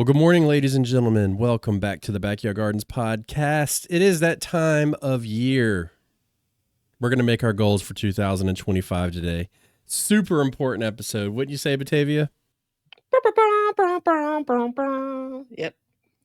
Well, good morning, ladies and gentlemen. Welcome back to the Backyard Gardens podcast. It is that time of year. We're going to make our goals for 2025 today. Super important episode. Wouldn't you say, Batavia? Yep.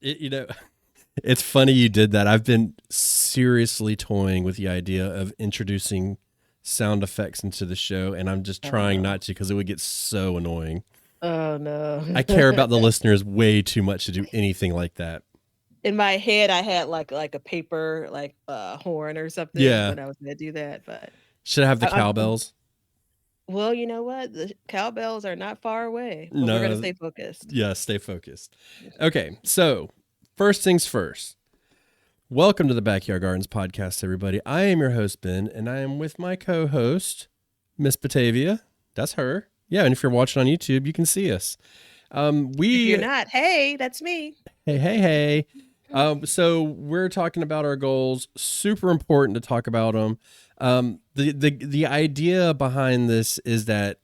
It's funny you did that. I've been seriously toying with the idea of introducing sound effects into the show, and I'm just trying not to because it would get so annoying. Oh no. I care about the listeners way too much to do anything like that. In my head, I had like a paper horn or something Yeah. when I was gonna do that, but Should I have the I'm cowbells? well. You know what? The cowbells are not far away, but we're gonna No. stay focused. Yeah, stay focused. Okay, so first things first. Welcome to the Backyard Gardens podcast, everybody. I am your host, Ben, and I am with my co-host, Miss Batavia. That's her. Yeah, and if you're watching on YouTube, you can see us. If you're not, hey, that's me. Hey. So we're talking about our goals. Super important to talk about them. The idea behind this is that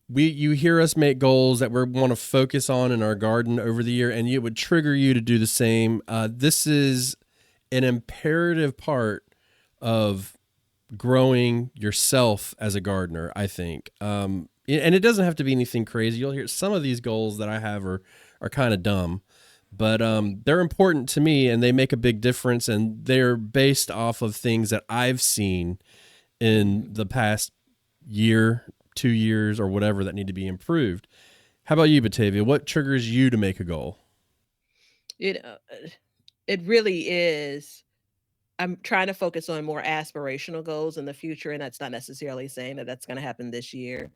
you hear us make goals that we want to focus on in our garden over the year, and it would trigger you to do the same. This is an imperative part of growing yourself as a gardener, I think. And it doesn't have to be anything crazy. You'll hear some of these goals that I have are kind of dumb, but they're important to me and they make a big difference, and they're based off of things that I've seen in the past year, 2 years, or whatever that need to be improved. How about you, Batavia? What triggers you to make a goal? It really is. I'm trying to focus on more aspirational goals in the future, and that's not necessarily saying that that's going to happen this year,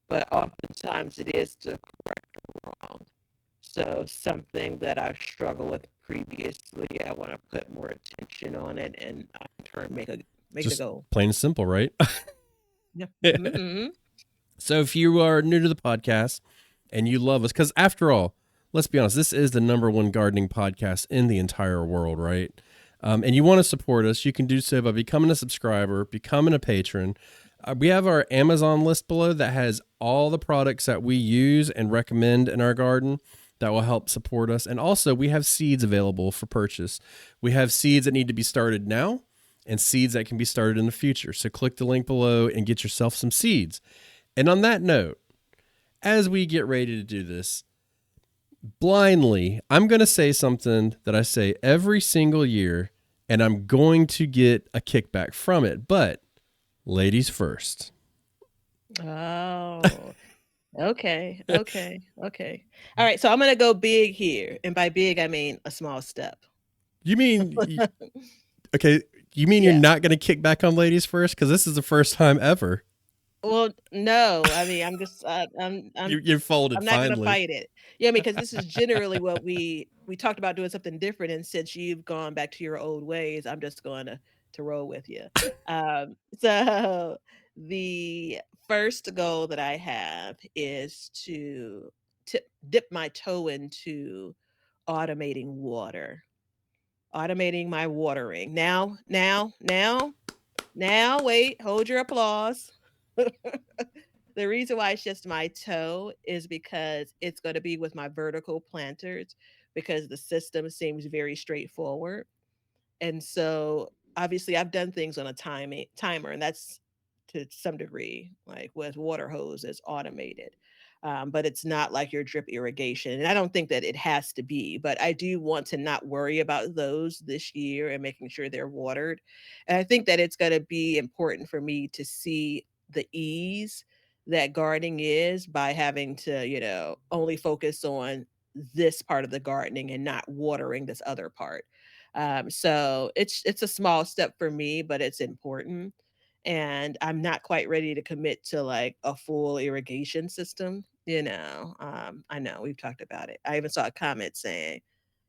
but oftentimes it is to correct wrong. So something that I've struggled with previously, I want to put more attention on it and in turn make it a Just goal. plain and simple, right? Yeah. Mm-hmm. So if you are new to the podcast and you love us, because after all, let's be honest, this is the number one gardening podcast in the entire world, right? And you want to support us, you can do so by becoming a subscriber, becoming a patron. We have our Amazon list below that has all the products that we use and recommend in our garden that will help support us. And also, we have seeds available for purchase. We have seeds that need to be started now and seeds that can be started in the future. So click the link below and get yourself some seeds. And on that note, as we get ready to do this, blindly, I'm going to say something that I say every single year, and I'm going to get a kickback from it. But ladies first. Oh, okay. All right. So I'm going to go big here. And by big, I mean a small step. You mean, okay, you mean Yeah. you're not going to kick back on ladies first? Because this is the first time ever. Well, no, I mean, I'm just, You're folded I'm not going to finally. fight it. Yeah, because this is generally what we talked about, doing something different. And since you've gone back to your old ways, I'm just going to roll with you. So the first goal that I have is to dip my toe into automating water, automating my watering. Now, wait, hold your applause. The reason why it's just my toe is because it's going to be with my vertical planters, because the system seems very straightforward. And so obviously I've done things on a timer, and that's to some degree like with water hose is automated. But it's not like your drip irrigation. And I don't think that it has to be, but I do want to not worry about those this year and making sure they're watered. And I think that it's going to be important for me to see the ease that gardening is by having to, only focus on this part of the gardening and not watering this other part. So it's a small step for me, but it's important. And I'm not quite ready to commit to like a full irrigation system. I know we've talked about it. I even saw a comment saying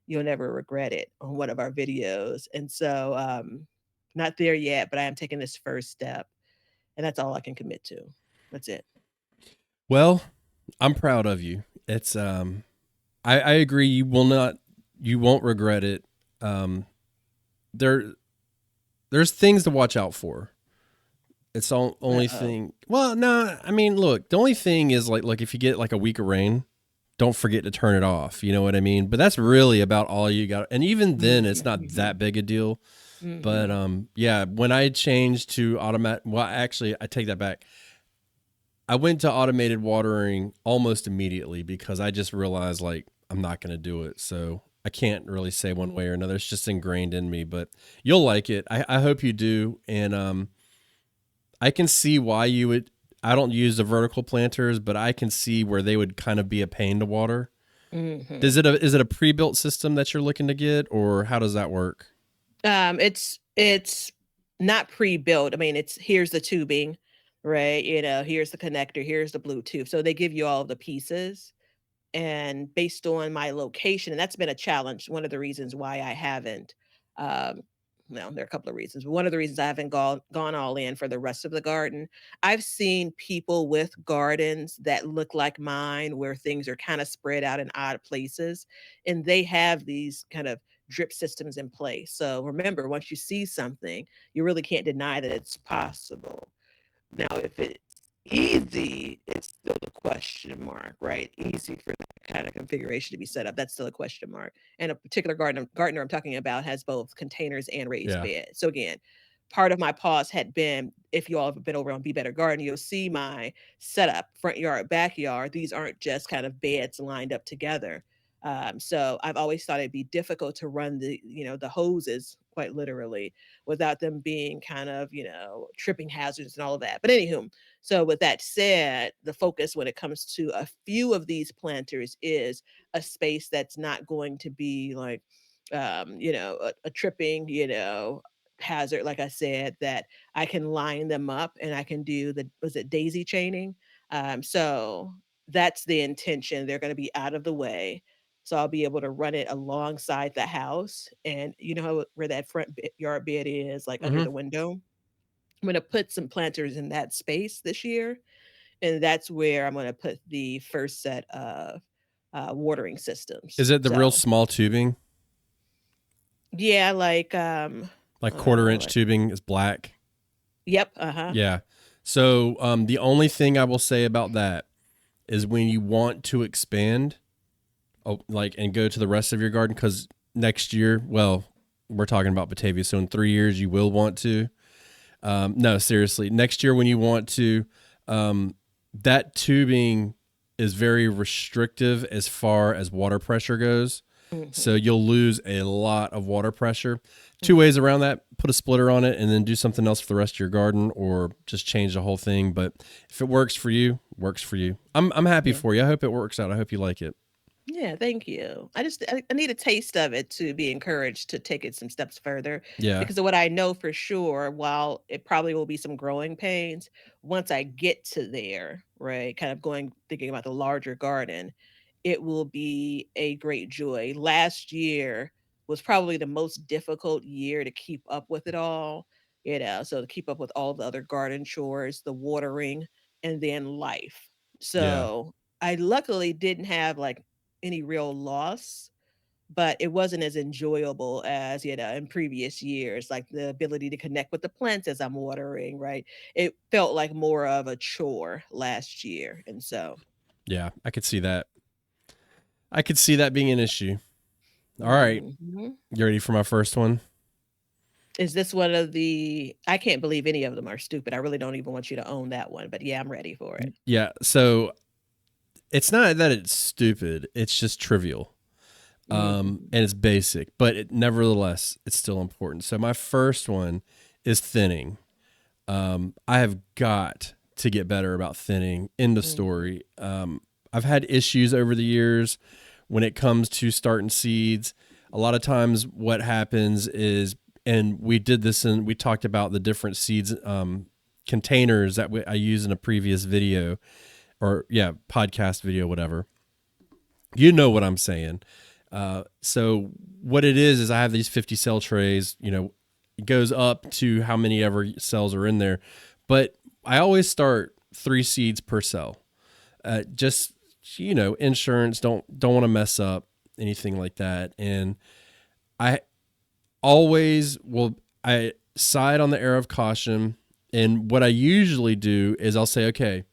you'll never regret it on one of our videos. And so not there yet, but I am taking this first step, and that's all I can commit to. That's it. Well, I'm proud of you. It's I agree, you won't regret it. There there's things to watch out for. It's the only Uh-oh. thing. Well, no, I mean, look, the only thing is like if you get like a week of rain, don't forget to turn it off. You know what I mean? But that's really about all you got. And even then, it's not Mm-hmm. that big a deal. But Mm-hmm. yeah, when I changed to automatic, well, actually, I take that back. I went to automated watering almost immediately because I just realized like I'm not going to do it. So I can't really say one way or another. It's just ingrained in me, but you'll like it. I hope you do. And I can see why you would. I don't use the vertical planters, but I can see where they would kind of be a pain to water. Mm-hmm. Is it a pre-built system that you're looking to get, or how does that work? It's not pre-built. I mean, it's here's the tubing, right? Here's the connector, here's the Bluetooth. So they give you all the pieces. And based on my location, and that's been a challenge. One of the reasons why I haven't, um, well, there are a couple of reasons. But one of the reasons I haven't gone all in for the rest of the garden. I've seen people with gardens that look like mine, where things are kind of spread out in odd places, and they have these kind of drip systems in place. So remember, once you see something, you really can't deny that it's possible. Now, if it's easy, it's still a question mark, right? Easy for that kind of configuration to be set up. That's still a question mark. And a particular gardener I'm talking about has both containers and raised Yeah. beds. So again, part of my pause had been, if you all have been over on Be Better Garden, you'll see my setup, front yard, backyard. These aren't just kind of beds lined up together. So I've always thought it'd be difficult to run the hoses, quite literally, without them being kind of, tripping hazards and all of that. But anywho, so with that said, the focus when it comes to a few of these planters is a space that's not going to be like, a tripping, hazard. Like I said, that I can line them up and I can do was it daisy chaining? So that's the intention. They're going to be out of the way. So I'll be able to run it alongside the house. And you know where that front yard bed is, like under Hmm. the window? I'm going to put some planters in that space this year. And that's where I'm going to put the first set of watering systems. Is it the real So, small tubing, yeah, like, like quarter-inch like, tubing is black? yep, uh huh. Yeah. So the only thing I will say about that is when you want to expand, oh, like and go to the rest of your garden, because next year, well, we're talking about Batavia, so in 3 years you will want to. No, seriously, next year when you want to, that tubing is very restrictive as far as water pressure goes. So Hmm. you'll lose a lot of water pressure. Two Hmm. ways around that: put a splitter on it and then do something else for the rest of your garden, or just change the whole thing. But if it works for you, works for you. I'm happy Yeah. for you. I hope it works out. I hope you like it. Yeah, thank you. I need a taste of it to be encouraged to take it some steps further, Yeah. because of what I know for sure, while it probably will be some growing pains, once I get to there, right, kind of thinking about the larger garden, it will be a great joy. Last year was probably the most difficult year to keep up with it all, so to keep up with all the other garden chores, the watering, and then life. Yeah. So I luckily didn't have like any real loss, but it wasn't as enjoyable as, in previous years, like the ability to connect with the plants as I'm watering, right? It felt like more of a chore last year. And so, Yeah. I could see that. I could see that being an issue. All right. mhm. You ready for my first one? Is this one of I can't believe any of them are stupid. I really don't even want you to own that one, but yeah, I'm ready for it. Yeah. So it's not that it's stupid, it's just trivial. Mhm. And it's basic, but nevertheless, it's still important. So my first one is thinning. I have got to get better about thinning. End of Mhm. story. I've had issues over the years when it comes to starting seeds. A lot of times, what happens is, and we did this and we talked about the different seeds containers that I use in a previous video, or yeah, podcast video, whatever. You know what I'm saying. So what it is I have these 50 cell trays. It goes up to how many ever cells are in there, but I always start 3 seeds per cell. Just insurance. Don't want to mess up anything like that. And I always will. I side on the air of caution. And what I usually do is I'll say, okay,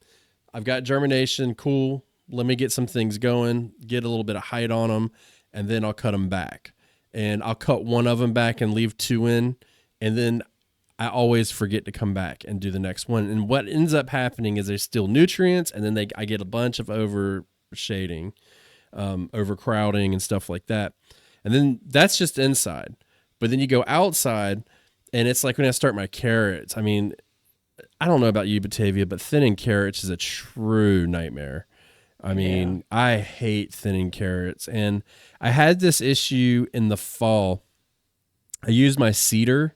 I've got germination, cool. let me get some things going, get a little bit of height on them, and then I'll cut them back. And I'll cut one of them back and leave two in, and then I always forget to come back and do the next one. And what ends up happening is there's still nutrients, and then I get a bunch of overshading, overcrowding, and stuff like that. And then that's just inside. But then you go outside, and it's like when I start my carrots. I mean, I don't know about you, Batavia, but thinning carrots is a true nightmare. I Yeah. mean, I hate thinning carrots. And I had this issue in the fall. I used my seeder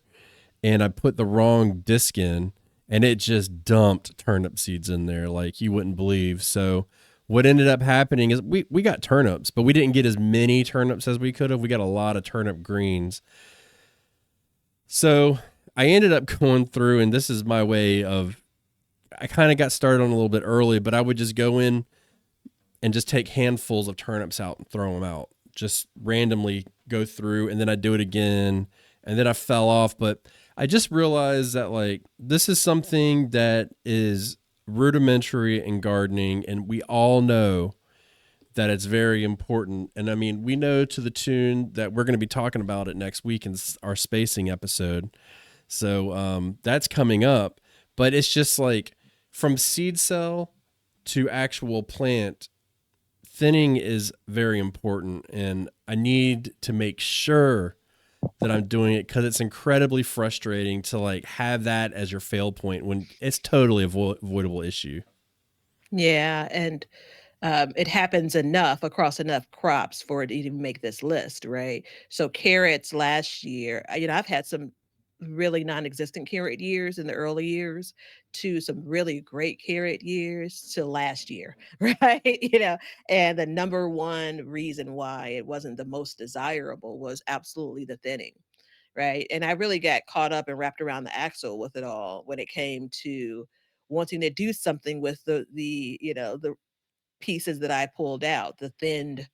and I put the wrong disc in, and it just dumped turnip seeds in there like you wouldn't believe. So what ended up happening is we got turnips, but we didn't get as many turnips as we could have. We got a lot of turnip greens. So I ended up going through, and this is my way of, I kind of got started on a little bit early, but I would just go in and just take handfuls of turnips out and throw them out, just randomly go through, and then I do it again, and then I fell off. But I just realized that like this is something that is rudimentary in gardening, and we all know that it's very important. And I mean, we know to the tune that we're going to be talking about it next week in our spacing episode. So that's coming up. But it's just like from seed cell to actual plant, thinning is very important. And I need to make sure that I'm doing it because it's incredibly frustrating to like have that as your fail point when it's totally avoidable issue. Yeah, and it happens enough across enough crops for it to even make this list, right? So carrots last year, I've had some really non-existent carrot years in the early years to some really great carrot years to last year, right? And the number one reason why it wasn't the most desirable was absolutely the thinning, right? And I really got caught up and wrapped around the axle with it all when it came to wanting to do something with the pieces that I pulled out, the thinned,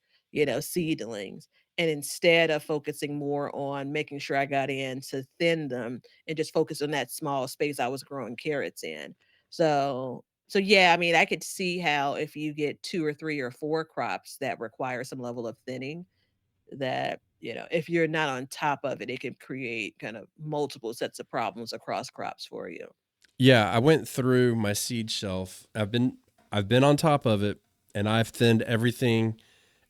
seedlings. And instead of focusing more on making sure I got in to thin them and just focus on that small space I was growing carrots in. So yeah, I mean, I could see how if you get two or three or four crops that require some level of thinning, that, if you're not on top of it, it can create kind of multiple sets of problems across crops for you. Yeah, I went through my seed shelf. I've been on top of it, and I've thinned everything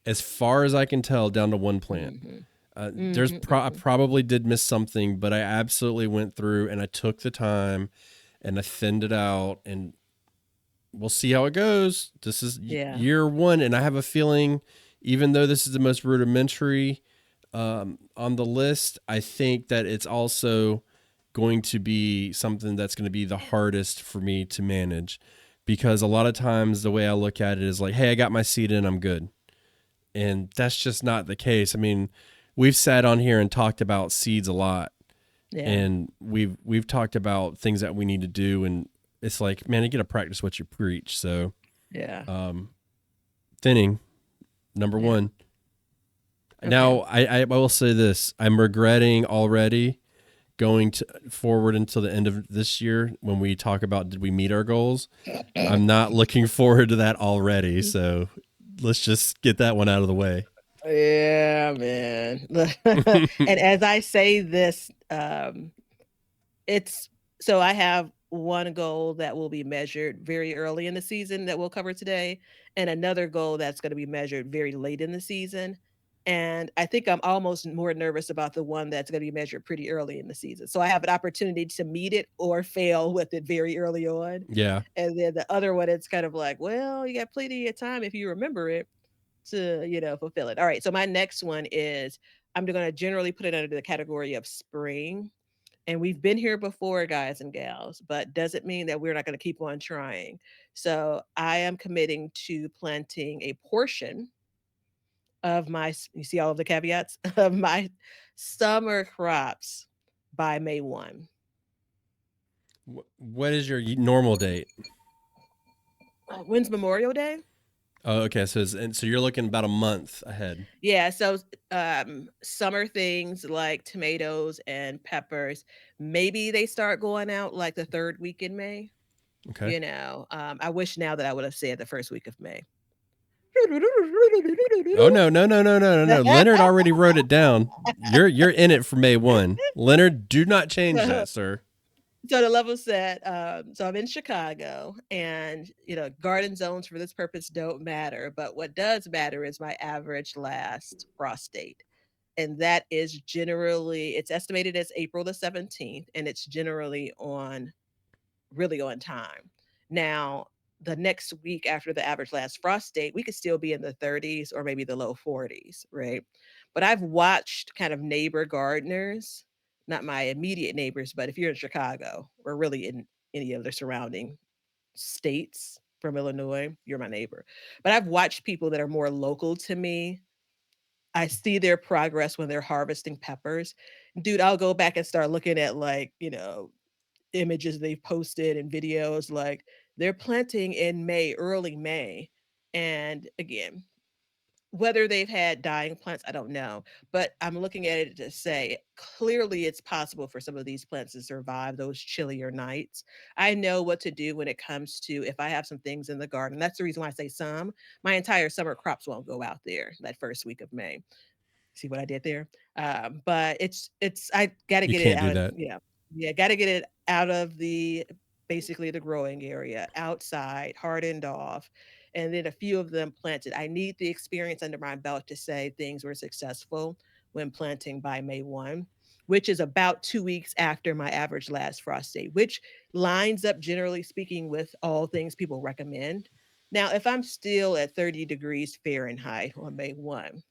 as far as I can tell down to one plant. Mhm. I Mhm. probably did miss something, but I absolutely went through and I took the time and I thinned it out, and we'll see how it goes. This is Yeah. year one, and I have a feeling, even though this is the most rudimentary on the list, I think that it's also going to be something that's going to be the hardest for me to manage, because a lot of times the way I look at it is like, hey, I got my seed in, I'm good. And that's just not the case. I mean, we've sat on here and talked about seeds a lot, Yeah. and we've talked about things that we need to do, and it's like, man, you got to practice what you preach. So Yeah. um thinning, number Yeah. one. Okay. Now I will say this, I'm regretting already going to forward until the end of this year when we talk about did we meet our goals. I'm not looking forward to that already, so let's just get that one out of the way. Yeah, man. And as I say this, it's so I have one goal that will be measured very early in the season that we'll cover today, and another goal that's going to be measured very late in the season. And I think I'm almost more nervous about the one that's going to be measured pretty early in the season. So I have an opportunity to meet it or fail with it very early on. Yeah. And then the other one, it's kind of like, well, you got plenty of time if you remember it to, fulfill it. All right. So my next one is I'm going to generally put it under the category of spring. And we've been here before, guys and gals, but doesn't mean that we're not going to keep on trying. So I am committing to planting a portion of you see all of the caveats of my summer crops by May 1. What is your normal date? When's Memorial Day? Oh, okay. So you're looking about a month ahead. Yeah, so summer things like tomatoes and peppers, maybe they start going out like the third week in May. Okay. I wish now that I would have said the first week of May. Oh no, no, no, no, no, no, no. Leonard already wrote it down. You're in it for May 1. Leonard, do not change that, sir. So the level set, so I'm in Chicago, and garden zones for this purpose don't matter. But what does matter is my average last frost date. And that is generally, it's estimated as April the 17th, and it's generally on really on time. Now, the next week after the average last frost date, we could still be in the 30s or maybe the low 40s, right? But I've watched kind of neighbor gardeners, not my immediate neighbors, but if you're in Chicago or really in any of the surrounding states from Illinois, you're my neighbor. But I've watched people that are more local to me. I see their progress when they're harvesting peppers. Dude, I'll go back and start looking at like, images they've posted and videos, like, they're planting in May, early May, and again, whether they've had dying plants, I don't know, but I'm looking at it to say, clearly, it's possible for some of these plants to survive those chillier nights. I know what to do when it comes to if I have some things in the garden. That's the reason why I say some. My entire summer crops won't go out there that first week of May. See what I did there? But it's I gotta You get it can't do out of that. yeah, gotta get it out of the basically the growing area, outside, hardened off, and then a few of them planted. I need the experience under my belt to say things were successful when planting by May 1, which is about 2 weeks after my average last frost date, which lines up, generally speaking, with all things people recommend. Now, if I'm still at 30 degrees Fahrenheit on May 1,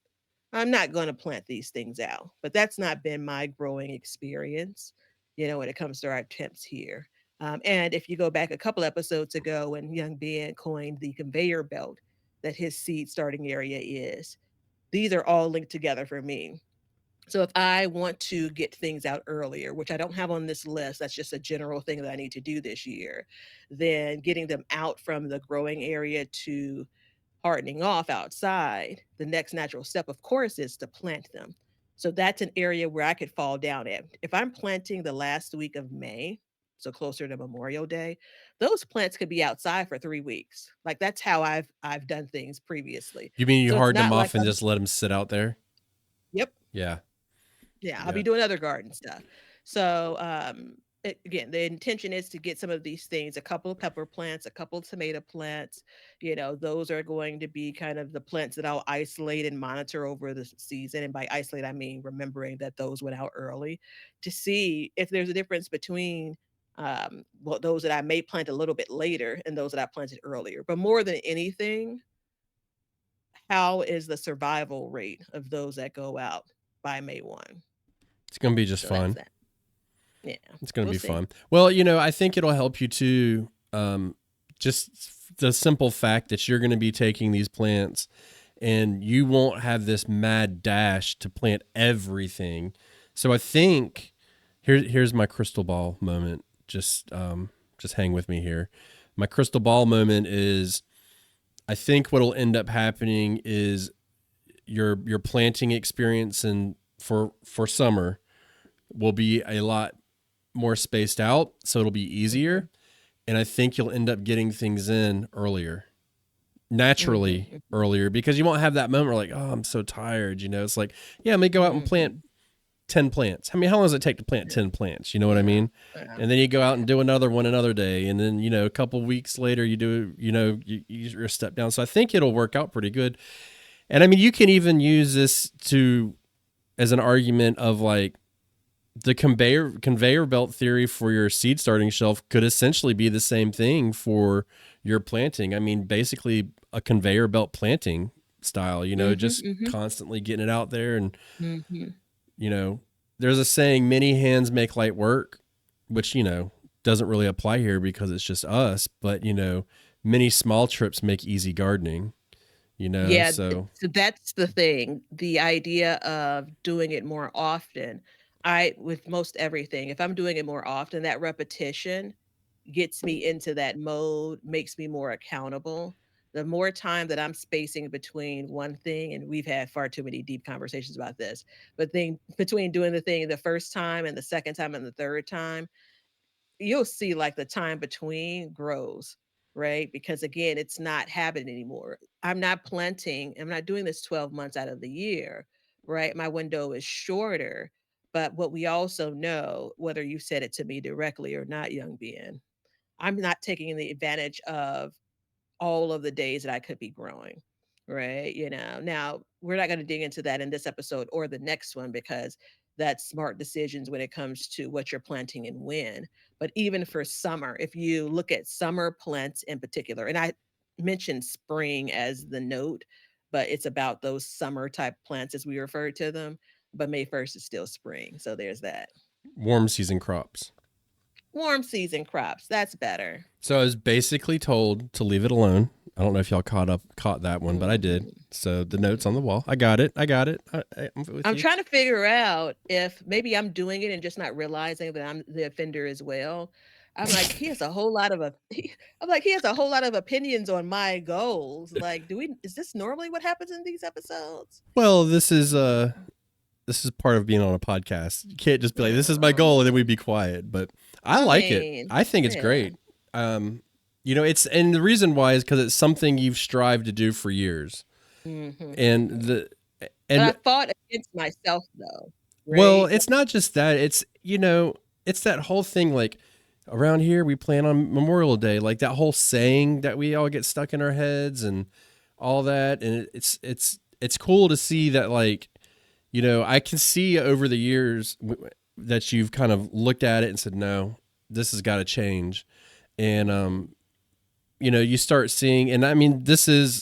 I'm not going to plant these things out, but that's not been my growing experience, when it comes to our attempts here. And if you go back a couple episodes ago when Young Ben coined the conveyor belt that his seed starting area is, these are all linked together for me. So if I want to get things out earlier, which I don't have on this list, that's just a general thing that I need to do this year, then getting them out from the growing area to hardening off outside, the next natural step, of course, is to plant them. So that's an area where I could fall down at. If I'm planting the last week of May, so closer to Memorial Day, those plants could be outside for 3 weeks. Like that's how I've done things previously. You mean you So it's hard them not like off and I'm just let them sit out there? yep. Yeah. Yeah, I'll Yeah. be doing other garden stuff. So, again, the intention is to get some of these things, a couple of pepper plants, a couple of tomato plants. Those are going to be kind of the plants that I'll isolate and monitor over the season. And by isolate, I mean remembering that those went out early to see if there's a difference between well, those that I may plant a little bit later and those that I planted earlier. But more than anything, how is the survival rate of those that go out by May 1? It's going to be just So that's fun. that. Yeah, It's going to we'll be see. fun. Well, I think it'll help you to just the simple fact that you're going to be taking these plants and you won't have this mad dash to plant everything. So I think here's my crystal ball moment. Just hang with me here. My crystal ball moment is I think what'll end up happening is your planting experience and for summer will be a lot more spaced out, so it'll be Mhm, easier. And I think you'll end up getting things in earlier, naturally mhm, earlier, because you won't have that moment where like, oh, I'm so tired. It's like, yeah, let me go out and plant mhm. 10 plants. I mean, how long does it take to plant Yeah, 10 plants? You know what I yeah, mean? yeah, And then you go out and yeah. do another one another day. And then, a couple weeks later, you do, you're a step down. So I think it'll work out pretty good. And I mean, you can even use this as an argument of like, the conveyor belt theory for your seed starting shelf could essentially be the same thing for your planting. I mean, basically a conveyor belt planting style, Mhm, just mhm, constantly getting it out there. And, mhm. you know, there's a saying, many hands make light work, which, doesn't really apply here because it's just us, but, many small trips make easy gardening, Yeah, so so that's the thing, the idea of doing it more often. With most everything, if I'm doing it more often, that repetition gets me into that mode, makes me more accountable. The more time that I'm spacing between one thing, and we've had far too many deep conversations about this, but then between doing the thing the first time and the second time and the third time, you'll see like the time between grows. right? Because again, it's not happening anymore. I'm not doing this 12 months out of the year, right? My window is shorter. But what we also know, whether you said it to me directly or not, young Ben, I'm not taking the advantage of all of the days that I could be growing, right? Now we're not going to dig into that in this episode or the next one because that's smart decisions when it comes to what you're planting and when. But even for summer, if you look at summer plants in particular, and I mentioned spring as the note, but it's about those summer type plants as we refer to them. But May 1st is still spring. So there's that. Warm season crops. Warm season crops. That's better. So I was basically told to leave it alone. I don't know if y'all caught that one, but I did. Mhm. So the notes on the wall. I got it. I'm with I'm you. trying to figure out if maybe I'm doing it and just not realizing that I'm the offender as well. I'm like, he has a whole lot of I'm like, he has a whole lot of opinions on my goals. Like, is this normally what happens in these episodes? Well, this is part of being on a podcast. You can't just be like, "This is my goal," and then Oh, we'd be quiet. But I I like it. mean, I think it's yeah. great. It's and the reason why is because it's something you've strived to do for years, and Mhm. the But I and fought against myself though, well, right? it's not just that. It's that whole thing like around here we plan on Memorial Day, like that whole saying that we all get stuck in our heads and all that, and it's cool to see that like I can see over the years that you've kind of looked at it and said, no, this has got to change. And, you start seeing, and I mean,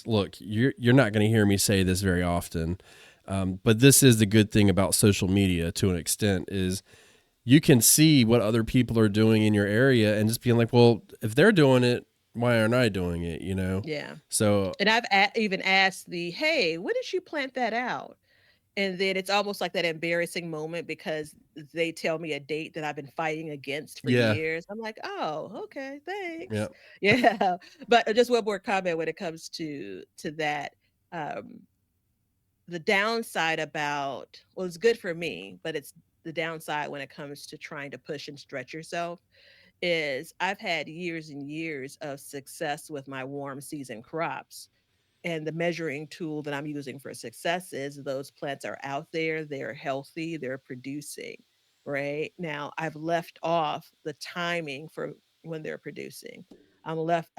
look, you're not going to hear me say this very often. But this is the good thing about social media to an extent is you can see what other people are doing in your area and just being like, well, if they're doing it, why aren't I doing it? Yeah. So And even asked hey, when did you plant that out? And then it's almost like that embarrassing moment because they tell me a date that I've been fighting against for yeah, years. I'm like, "Oh, okay, yeah, thanks." Yeah. But just one more comment when it comes to that. Um, the downside about well, it's good for me, but it's the downside when it comes to trying to push and stretch yourself is I've had years and years of success with my warm season crops, and the measuring tool that I'm using for success is those plants are out there, they're healthy, they're producing. Right now, I've left off the timing for when they're producing. I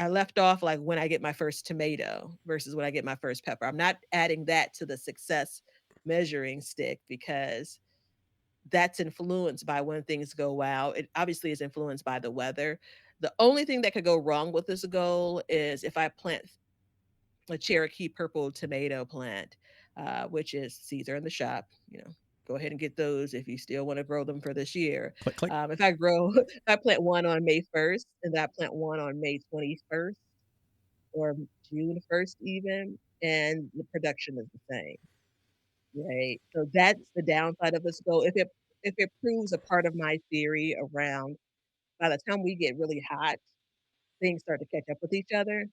left off like when I get my first tomato versus when I get my first pepper. I'm not adding that to the success measuring stick because that's influenced by when things go out. It obviously is influenced by the weather. The only thing that could go wrong with this goal is if I plant a Cherokee purple tomato plant, which is seeds are in the shop. Go ahead and get those if you still want to grow them for this year. click, click. If I grow, if I plant one on May 1st and then I plant one on May 21st or June 1st, even, and the production is the same, right? So that's the downside of this goal. If it proves a part of my theory around by the time we get really hot, things start to catch up with each other,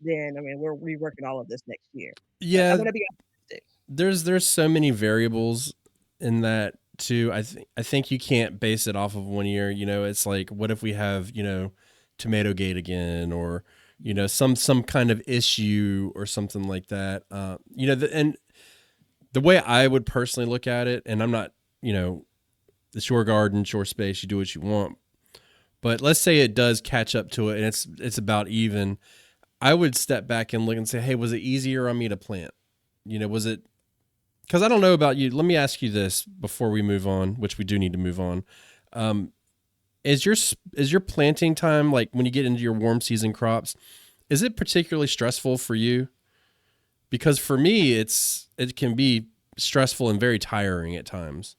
then I mean we're reworking all of this next year. But I Yeah, want to be optimistic. there's so many variables in that too. I think you can't base it off of 1 year. It's like what if we have tomato gate again, or some kind of issue or something like that. And the way I would personally look at it, and I'm not the shore garden, shore space, you do what you want. But let's say it does catch up to it, and it's about even. I would step back and look and say, hey, was it easier on me to plant? Was it because I don't know about you. Let me ask you this before we move on, which we do need to move on. Um, is your planting time like when you get into your warm season crops? Is it particularly stressful for you? Because for me, it can be stressful and very tiring at times.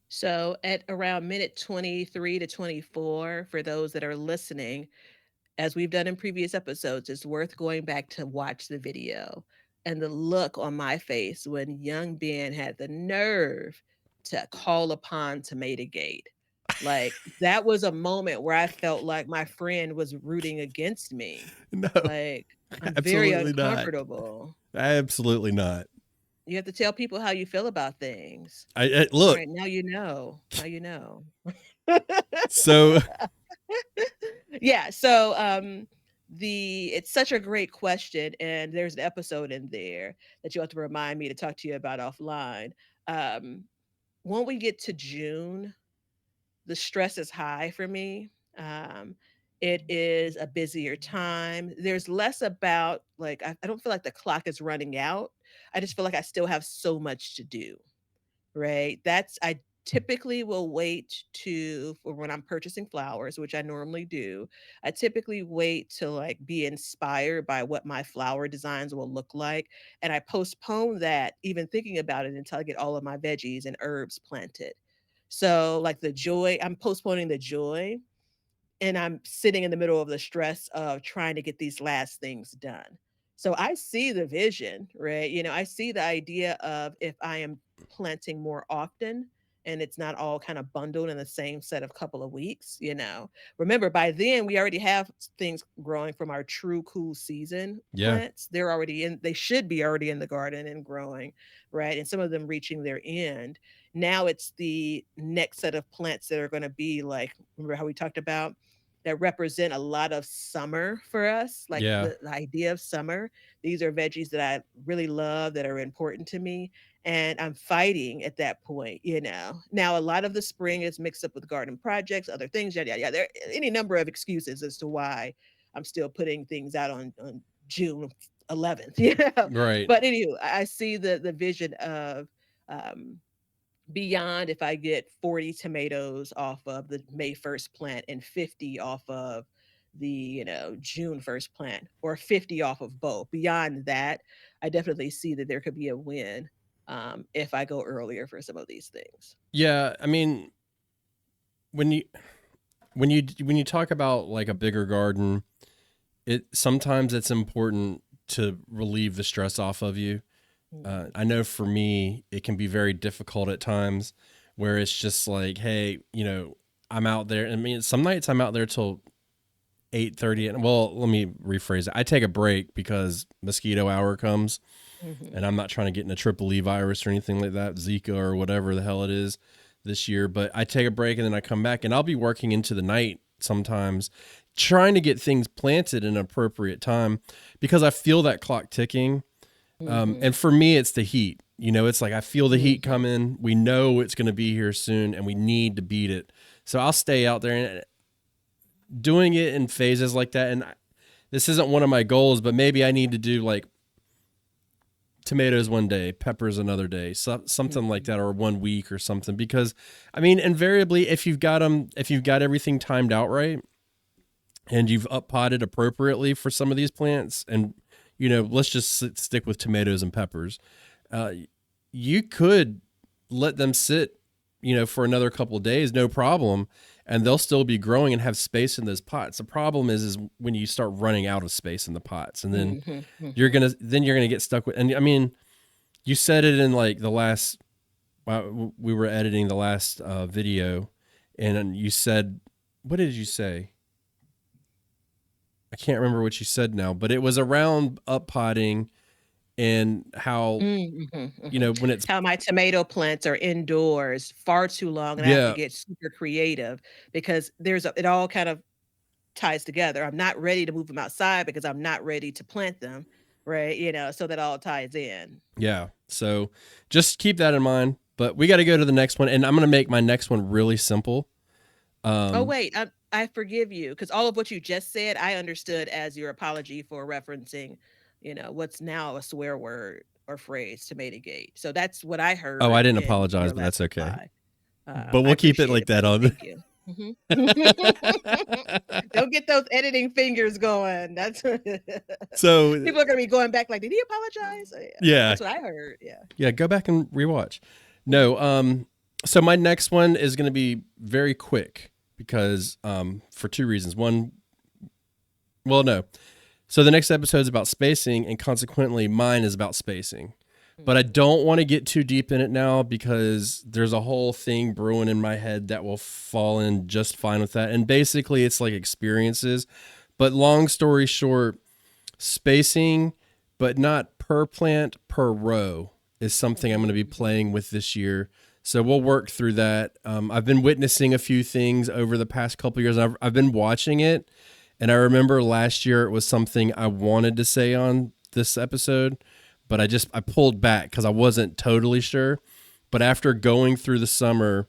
So at around minute 23 to 24, for those that are listening, as we've done in previous episodes, it's worth going back to watch the video and the look on my face when young Ben had the nerve to call upon Tomato Gate. Like that was a moment where I felt like my friend was rooting against me. No, Like I'm very absolutely not. uncomfortable. Absolutely not. You have to tell people how you feel about things. I All look. right, now you know. Now you know. So Yeah, so it's such a great question, and there's an episode in there that you have to remind me to talk to you about offline. Um, when we get to June, the stress is high for me. Um, it is a busier time. There's less about like I don't feel like the clock is running out. I just feel like I still have so much to do. Right? That's I typically will wait to for when I'm purchasing flowers, which I normally do. I typically wait to like be inspired by what my flower designs will look like, and I postpone that even thinking about it until I get all of my veggies and herbs planted. So, like the joy, I'm postponing the joy and I'm sitting in the middle of the stress of trying to get these last things done. So I see the vision, right? I see the idea of if I am planting more often and it's not all kind of bundled in the same set of couple of weeks. Remember, by then we already have things growing from our true cool season Yeah. plants. They should be already in the garden and growing, right? And some of them reaching their end. Now it's the next set of plants that are going to be like, remember how we talked about that represent a lot of summer for us, like Yeah. the idea of summer. These are veggies that I really love that are important to me. And I'm fighting at that point. Now, a lot of the spring is mixed up with garden projects, other things, yada, yada, yada. There are any number of excuses as to why I'm still putting things out on June 11th. Right. But anyway, I see the vision of um, beyond if I get 40 tomatoes off of the May 1st plant and 50 off of the June 1st plant or 50 off of both. Beyond that, I definitely see that there could be a win if I go earlier for some of these things. Yeah. I mean, when you when you talk about like a bigger garden, it sometimes it's important to relieve the stress off of you. Mhm. I know for me, it can be very difficult at times where it's just like, hey, I'm out there. I mean, some nights I'm out there till 8:30. And well, let me rephrase it. I take a break because mosquito hour comes, and Mhm. I'm not trying to get in a triple E virus or anything like that, Zika or whatever the hell it is this year. But I take a break and then I come back, and I'll be working into the night sometimes, trying to get things planted in an appropriate time because I feel that clock ticking. And Mhm. for me, it's the heat. It's like I feel the heat Mhm. coming. We know it's going to be here soon, and we need to beat it. So I'll stay out there and doing it in phases like that. And this isn't one of my goals, but maybe I need to do like tomatoes one day, peppers another day, something like Mhm. that, or 1 week or something. Because I mean, invariably, if you've got everything timed out right, and you've up potted appropriately for some of these plants, and let's just stick with tomatoes and peppers. Uh, you could let them sit, for another couple of days, no problem, and they'll still be growing and have space in those pots. The problem is when you start running out of space in the pots, and then Mhm. Mhm. you're gonna get stuck with. And I mean, you said it in like the last. While we were editing the last video, and you said, what did you say? I can't remember what you said now, but it was around up potting and how, when it's, How my tomato plants are indoors far too long, and I have to yeah, get super creative because it all kind of ties together. I'm not ready to move them outside because I'm not ready to plant them, right? So that all ties in. yeah. So just keep that in mind. But we got to go to the next one, and I'm going to make my next one really simple. Oh Um, wait, I forgive you because all of what you just said I understood as your apology for referencing what's now a swear word or phrase to mitigate. So that's what I oh, I heard didn't in apologize, your but last that's okay. reply. But I we'll keep it appreciate like it, that brother. on. Thank you. Mhm. Don't get those editing fingers going. That's So people are gonna be going back like, did he apologize? Oh, yeah, yeah, that's what I heard. Yeah. yeah. Go back and rewatch. Mhm. No. So my next one is going to be very quick because for two reasons. One, well, no. So the next episode is about spacing, and consequently, mine is about spacing. But I Mhm. don't want to get too deep in it now because there's a whole thing brewing in my head that will fall in just fine with that. And basically, it's like experiences. But long story short, spacing, but not per plant, per row, is something I'm going to be Mhm. playing with this year. So we'll work through that. I've been witnessing a few things over the past couple of years. I've been watching it, And I remember last year it was something I wanted to say on this episode, but I pulled back because I wasn't totally sure. But after going through the summer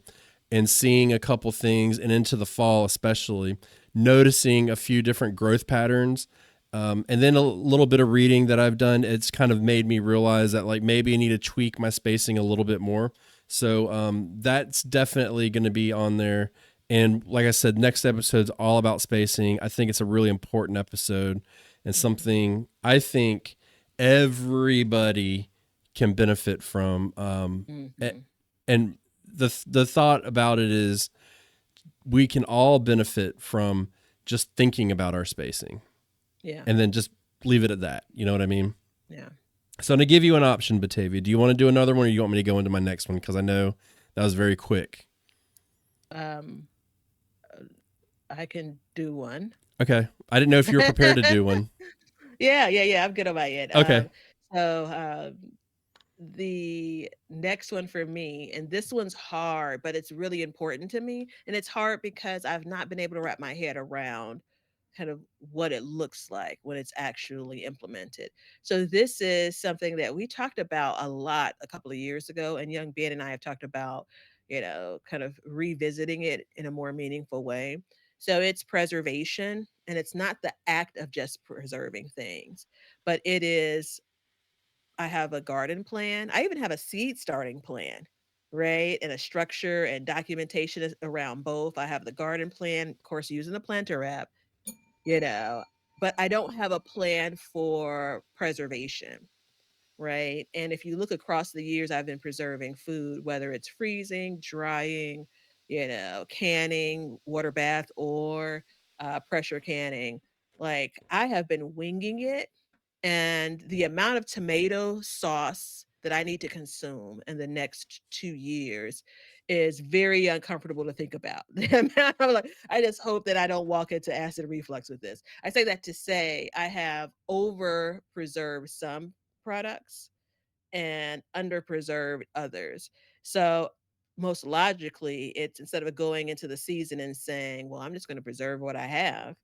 and seeing a couple things and into the fall, especially noticing a few different growth patterns, and then a little bit of reading that I've done, it's kind of made me realize that like maybe I need to tweak my spacing a little bit more. So that's definitely going to be on there. And like I said, next episode's all about spacing. I think it's a really important episode and something I think everybody can benefit from. Mm-hmm. And the thought about it is we can all benefit from just thinking about our spacing Yeah. and then just leave it at that. You know what I mean? Yeah. So I'm going to give you an option, Batavia. Do you want to do another one or you want me to go into my next one? Because I know that was very quick. Um, I can do one. Okay. I didn't know if you were prepared to do one. Yeah. I'm good on my end. Okay. So the next one for me, and this one's hard, but it's really important to me. And it's hard because I've not been able to wrap my head around kind of what it looks like when it's actually implemented. So this is something that we talked about a lot a couple of years ago, and young Ben and I have talked about, kind of revisiting it in a more meaningful way. So it's preservation, and it's not the act of just preserving things, but it is I have a garden plan. I even have a seed starting plan, right? And a structure and documentation around both. I have the garden plan, of course, using the planter app, you know, but I don't have a plan for preservation, right? And if you look across the years, I've been preserving food, whether it's freezing, drying, canning, water bath, or pressure canning. Like I have been winging it, and the amount of tomato sauce that I need to consume in the next 2 years is very uncomfortable to think about. I'm like, I just hope that I don't walk into acid reflux with this. I say that to say I have over preserved some products and under preserved others. So most logically, it's instead of going into the season and saying, well, I'm just going to preserve what I have,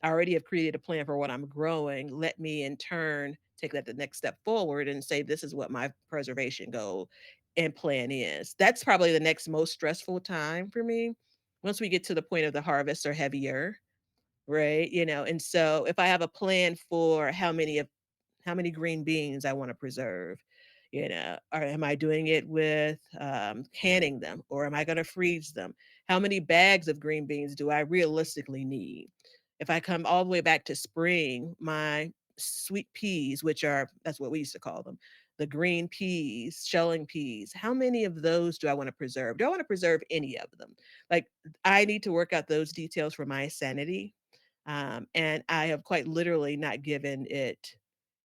I already have created a plan for what I'm growing. Let me in turn take that the next step forward and say, this is what my preservation goal and plan is. That's probably the next most stressful time for me. Once we get to the point of the harvest or heavier, right? And so if I have a plan for how many green beans I want to preserve, or am I doing it with canning them, or am I going to freeze them? How many bags of green beans do I realistically need? If I come all the way back to spring, my sweet peas, which are that's what we used to call them, the green peas, shelling peas, how many of those do I want to preserve? Do I want to preserve any of them? Like I need to work out those details for my sanity. And I have quite literally not given it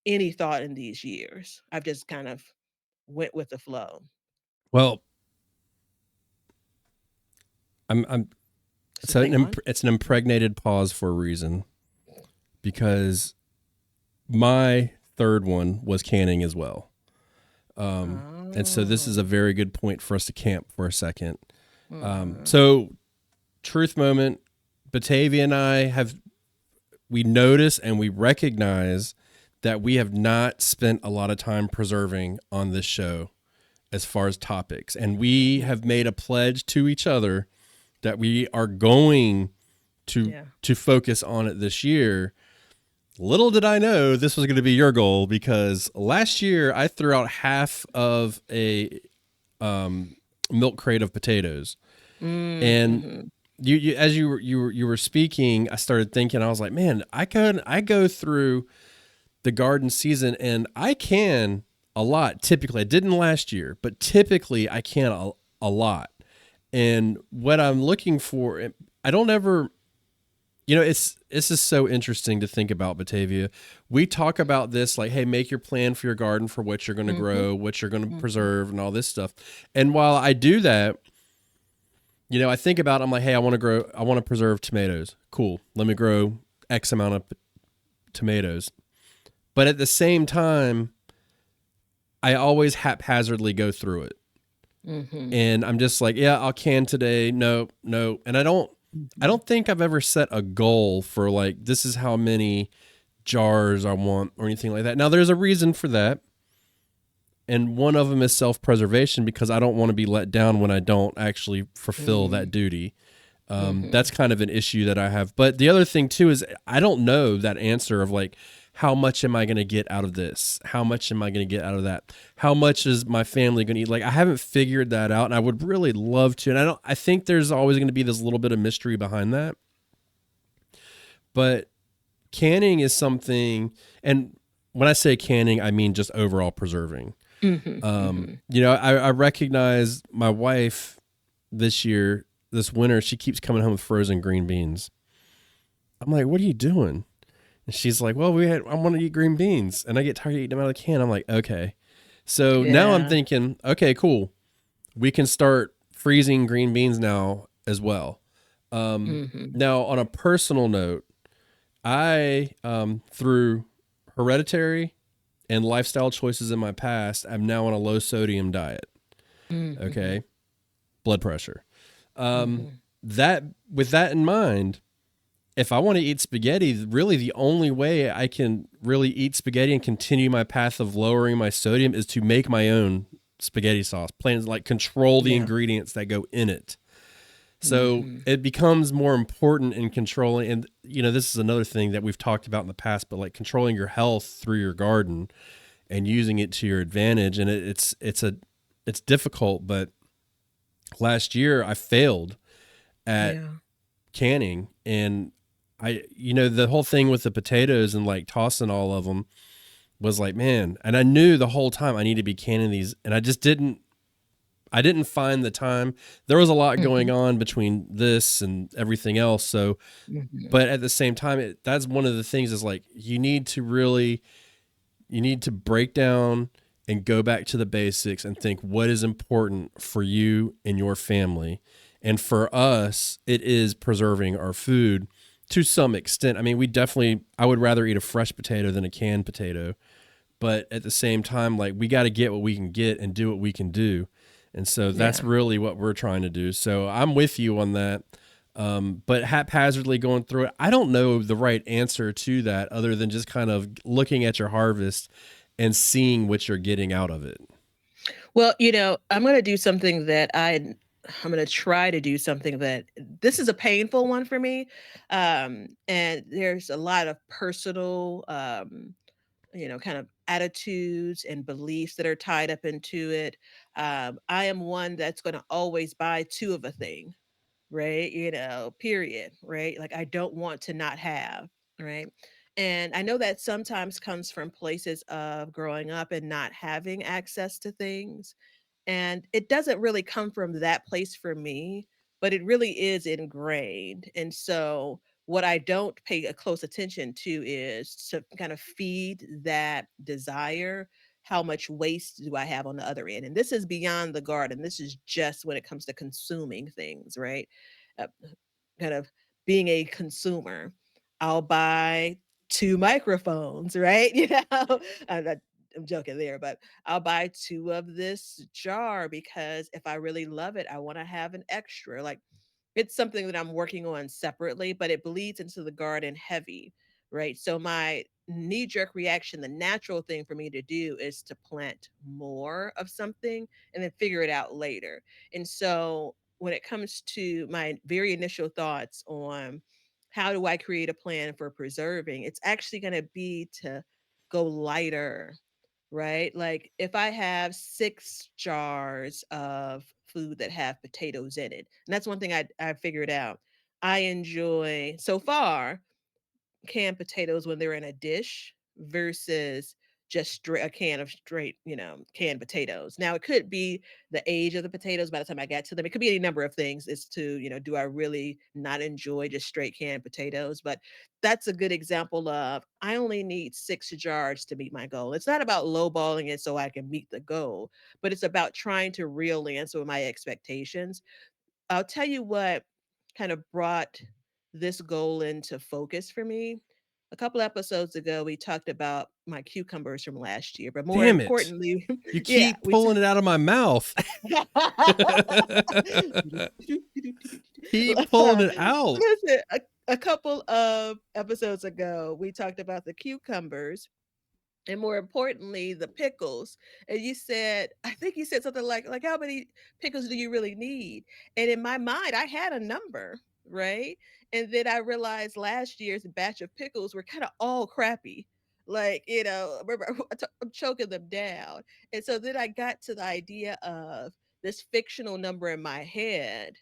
any thought in these years. I've just kind of went with the flow. Well, I'm So hang on. it's an impregnated pause for a reason because my third one was canning as well. And so this is Oh. a very good point for us to camp for a second. Mhm. So truth moment, Batavia and we notice and we recognize that we have not spent a lot of time preserving on this show as far as topics. And we have made a pledge to each other that we are going Yeah. to focus on it this year. Little did I know this was going to be your goal because last year I threw out half of a milk crate of potatoes, and Mhm. you as you were speaking, I started thinking. I was like, man, I go through the garden season and I can a lot. Typically, I didn't last year, but typically I can a lot. And what I'm looking for, I don't ever. It's just so interesting to think about, Batavia. We talk about this like, hey, make your plan for your garden for what you're going to Mhm. grow, what you're going to Mhm. preserve, and all this stuff. And while I do that, I think about, I'm like, hey, I want to preserve tomatoes. Cool. Let me grow X amount of tomatoes. But at the same time, I always haphazardly go through it. Mhm. And I'm just like, yeah, I'll can today. No, no. And I don't, I Mhm. don't think I've ever set a goal for like this is how many jars I want or anything like that. Now there's a reason for that, and one of them is self-preservation because I don't want to be let down when I don't actually fulfill that Mhm. duty. That's Mhm. kind of an issue that I have. But the other thing too is I don't know that answer of like how much am I going to get out of this? How much am I going to get out of that? How much is my family going to eat? Like I haven't figured that out, and I would really love to. And I don't. I think there's always going to be this little bit of mystery behind that. But canning is something, and when I say canning, I mean just overall preserving. Mhm. Mhm. I recognize my wife this year, this winter, she keeps coming home with frozen green beans. I'm like, what are you doing? And she's like, well, I want to eat green beans, and I get tired of eating them out of the can. I'm like, okay. So now I'm Yeah. thinking, okay, cool. We can start freezing green beans now as well. Mhm. Now, on a personal note, I, through hereditary and lifestyle choices in my past, I'm now on a low sodium diet. Mhm. Okay. Blood pressure. Um, Mhm. that with that in mind, if I want to eat spaghetti, really the only way I can really eat spaghetti and continue my path of lowering my sodium is to make my own spaghetti sauce. Plans like control the Yeah. ingredients that go in it. So Mhm. it becomes more important in controlling, and this is another thing that we've talked about in the past, but like controlling your health through your garden and using it to your advantage. And it's difficult, but last year I failed at Yeah. canning, and the whole thing with the potatoes and like tossing all of them was like, man, and I knew the whole time I need to be canning these, and I didn't find the time. There was a lot going Mhm. on between this and everything else. So, Mhm. but at the same time, that's one of the things is like you need to break down and go back to the basics and think what is important for you and your family. And for us, it is preserving our food to some extent. I mean, I would rather eat a fresh potato than a canned potato. But at the same time, like we got to get what we can get and do what we can do. And so that's Yeah. really what we're trying to do. So I'm with you on that. But haphazardly going through it, I don't know the right answer to that other than just kind of looking at your harvest and seeing what you're getting out of it. Well, I'm gonna do something that I'm gonna try to do something that this is a painful one for me. And there's a lot of personal, kind of attitudes and beliefs that are tied up into it. I am one that's gonna always buy two of a thing, right? Period, right? Like I don't want to not have, right? And I know that sometimes comes from places of growing up and not having access to things, and it doesn't really come from that place for me, but it really is ingrained. And so, what I don't pay a close attention to is to kind of feed that desire. How much waste do I have on the other end? And this is beyond the garden. This is just when it comes to consuming things, right? Uh, kind of being a consumer. I'll buy 2 microphones, right? I'm not I'm joking there, but I'll buy 2 of this jar because if I really love it, I wanna have an extra. Like, it's something that I'm working on separately, but it bleeds into the garden heavy, right? So my knee-jerk reaction, the natural thing for me to do is to plant more of something and then figure it out later. And so when it comes to my very initial thoughts on how do I create a plan for preserving, it's actually going to be to go lighter, right? Like if I have 6 jars of food that have potatoes in it, and that's one thing I figured out. I enjoy so far canned potatoes when they're in a dish versus just straight a can of straight, canned potatoes. Now it could be the age of the potatoes by the time I get to them. It could be any number of things as to, do I really not enjoy just straight canned potatoes? But that's a good example of I only need 6 jars to meet my goal. It's not about lowballing it so I can meet the goal, but it's about trying to reel in some of my expectations. I'll tell you what kind of brought this goal into focus for me. A couple episodes ago, we talked about my cucumbers from last year, but more Damn it. importantly, You yeah, keep pulling it out of my mouth. Keep pulling it out. Listen, a couple of episodes ago, we talked about the cucumbers and more importantly, the pickles. And you said, I think you said something like how many pickles do you really need? And in my mind, I had a number, right? And then I realized last year's batch of pickles were kind of all crappy. Like, remember, I'm choking them down. And so then I got to the idea of this fictional number in my head.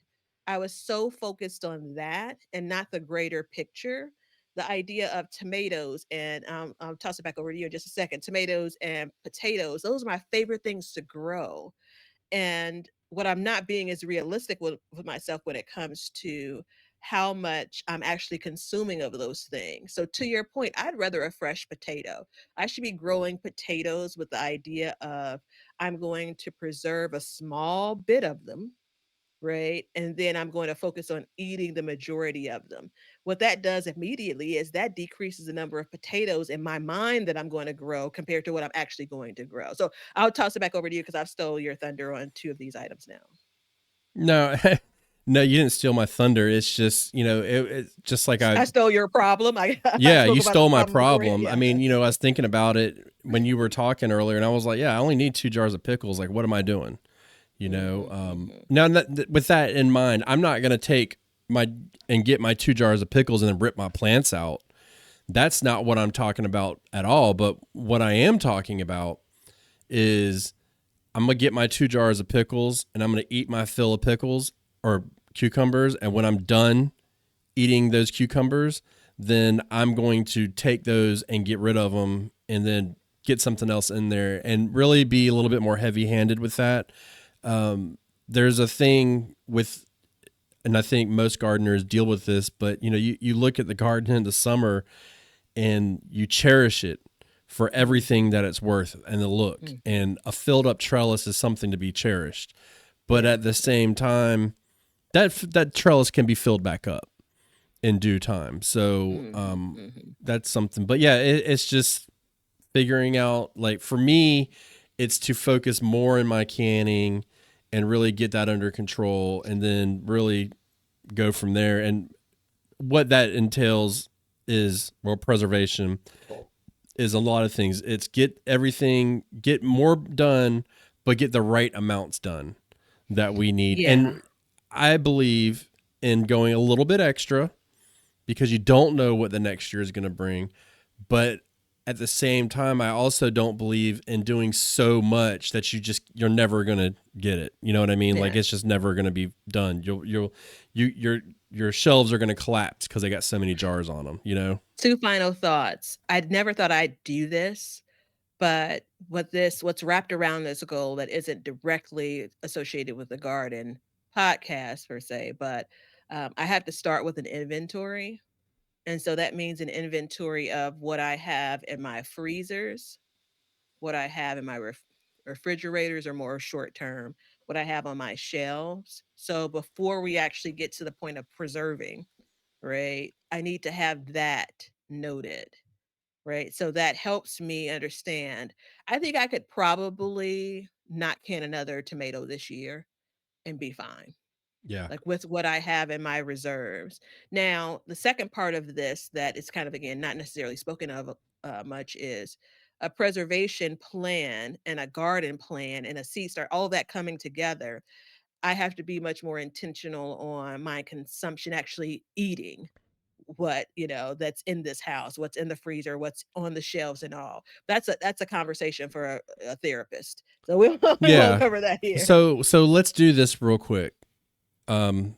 I was so focused on that and not the greater picture, the idea of tomatoes, and I'll toss it back over to you in just a second. Tomatoes and potatoes, those are my favorite things to grow. And what I'm not being is realistic with myself when it comes to how much I'm actually consuming of those things. So to your point, I'd rather a fresh potato. I should be growing potatoes with the idea of I'm going to preserve a small bit of them, right? And then I'm going to focus on eating the majority of them. What that does immediately is that decreases the number of potatoes in my mind that I'm going to grow compared to what I'm actually going to grow. So I'll toss it back over to you because I've stole your thunder on two of these items now. No, no, you didn't steal my thunder. It's just, it's just like I stole your problem. I yeah, spoke you about the stole my problem beforehand. problem. I Yeah. mean, I was thinking about it when you were talking earlier, and I was like, yeah, I only need 2 jars of pickles. Like, what am I doing? Now with that in mind, I'm not going to take get my 2 jars of pickles and then rip my plants out. That's not what I'm talking about at all. But what I am talking about is I'm going to get my 2 jars of pickles and I'm going to eat my fill of pickles or cucumbers. And when I'm done eating those cucumbers, then I'm going to take those and get rid of them and then get something else in there and really be a little bit more heavy handed with that. There's a thing with, and I think most gardeners deal with this, but you look at the garden in the summer and you cherish it for everything that it's worth and the look. And a filled up trellis is something to be cherished. But at the same time, that trellis can be filled back up in due time. So that's something. But yeah, it's just figuring out, like, for me, it's to focus more in my canning and really get that under control and then really go from there. And what that entails is, well, preservation is a lot of things. It's get more done, but get the right amounts done that we need. Yeah. And I believe in going a little bit extra because you don't know what the next year is going to bring. But at the same time, I also don't believe in doing so much that you're never going to get it. You know what I mean? Yeah. Like, it's just never going to be done. Your shelves are going to collapse because they got so many jars on them, Two final thoughts. I'd never thought I'd do this, but what's wrapped around this goal that isn't directly associated with the garden podcast per se, but I have to start with an inventory. And so that means an inventory of what I have in my freezers, what I have in my refrigerators, or more short term, what I have on my shelves. So before we actually get to the point of preserving, right, I need to have that noted, right? So that helps me understand. I think I could probably not can another tomato this year and be fine, Yeah. like with what I have in my reserves. Now, the second part of this that is kind of, again, not necessarily spoken of much is a preservation plan and a garden plan and a seed start, all that coming together. I have to be much more intentional on my consumption, actually eating what that's in this house, what's in the freezer, what's on the shelves, and all. That's a conversation for a therapist. So we won't Yeah. cover that here. So let's do this real quick. In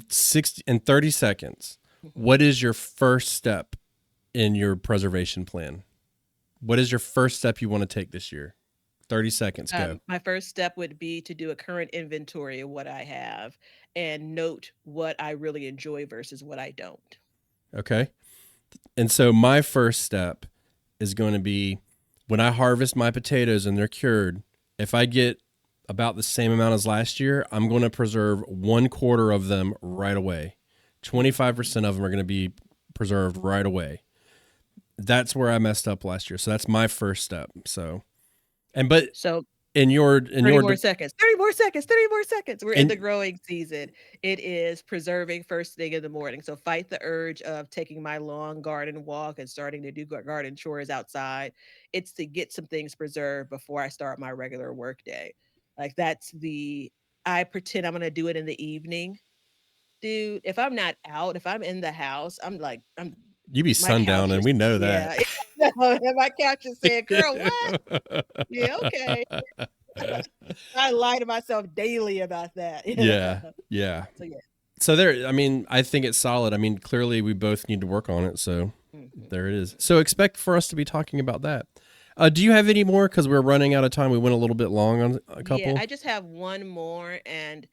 30 seconds, what is your first step in your preservation plan? What is your first step you want to take this year? 30 seconds, go. My first step would be to do a current inventory of what I have and note what I really enjoy versus what I don't. Okay. And so my first step is going to be, when I harvest my potatoes and they're cured, if I get about the same amount as last year, I'm going to preserve 1/4 of them right away. 25% of them are going to be preserved right away. That's where I messed up last year. So that's my first step. So in 30 your more seconds, 30 more seconds, 30 more seconds. We're in the and growing season. It is preserving first thing in the morning. So fight the urge of taking my long garden walk and starting to do garden chores outside. It's to get some things preserved before I start my regular work day. Like I pretend I'm going to do it in the evening. Dude, if I'm not out, if I'm in the house, you be my sundown, couch and is, we know that. yeah. And my couch is saying, girl, what? Yeah, okay. I lie to myself daily about that. Yeah, yeah. So yeah. So there, I mean, I think it's solid. I mean, clearly we both need to work on it. So Mhm. there it is. So expect for us to be talking about that. Do you have any more? Because we're running out of time. We went a little bit long on a Yeah, couple. I just have one more and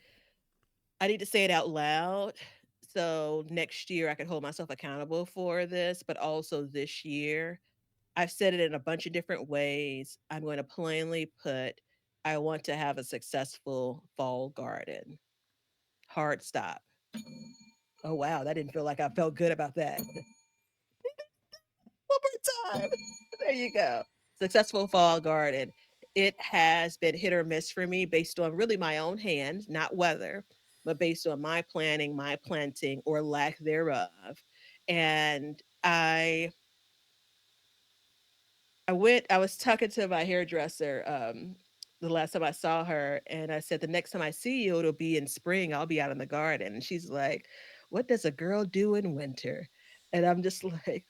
I need to say it out loud. So next year I can hold myself accountable for this, but also this year, I've said it in a bunch of different ways. I'm going to plainly put, I want to have a successful fall garden. Hard stop. Oh wow, that didn't feel like I felt good about that. One more time. There you go. Successful fall garden. It has been hit or miss for me based on really my own hand, not weather, but based on my planning, my planting, or lack thereof. And I was talking to my hairdresser the last time I saw her, and I said, the next time I see you, it'll be in spring. I'll be out in the garden. And she's like, what does a girl do in winter? And I'm just like,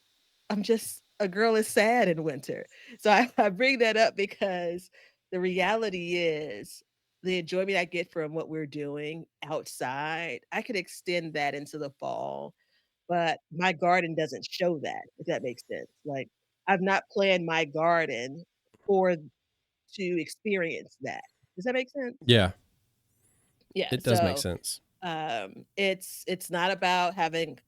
I'm just a girl is sad in winter. So I bring that up because the reality is the enjoyment I get from what we're doing outside, I could extend that into the fall, but my garden doesn't show that, if that makes sense. Like I've not planned my garden for to experience that. Does that make sense? Yeah, Yeah. it does make So sense. it's not about having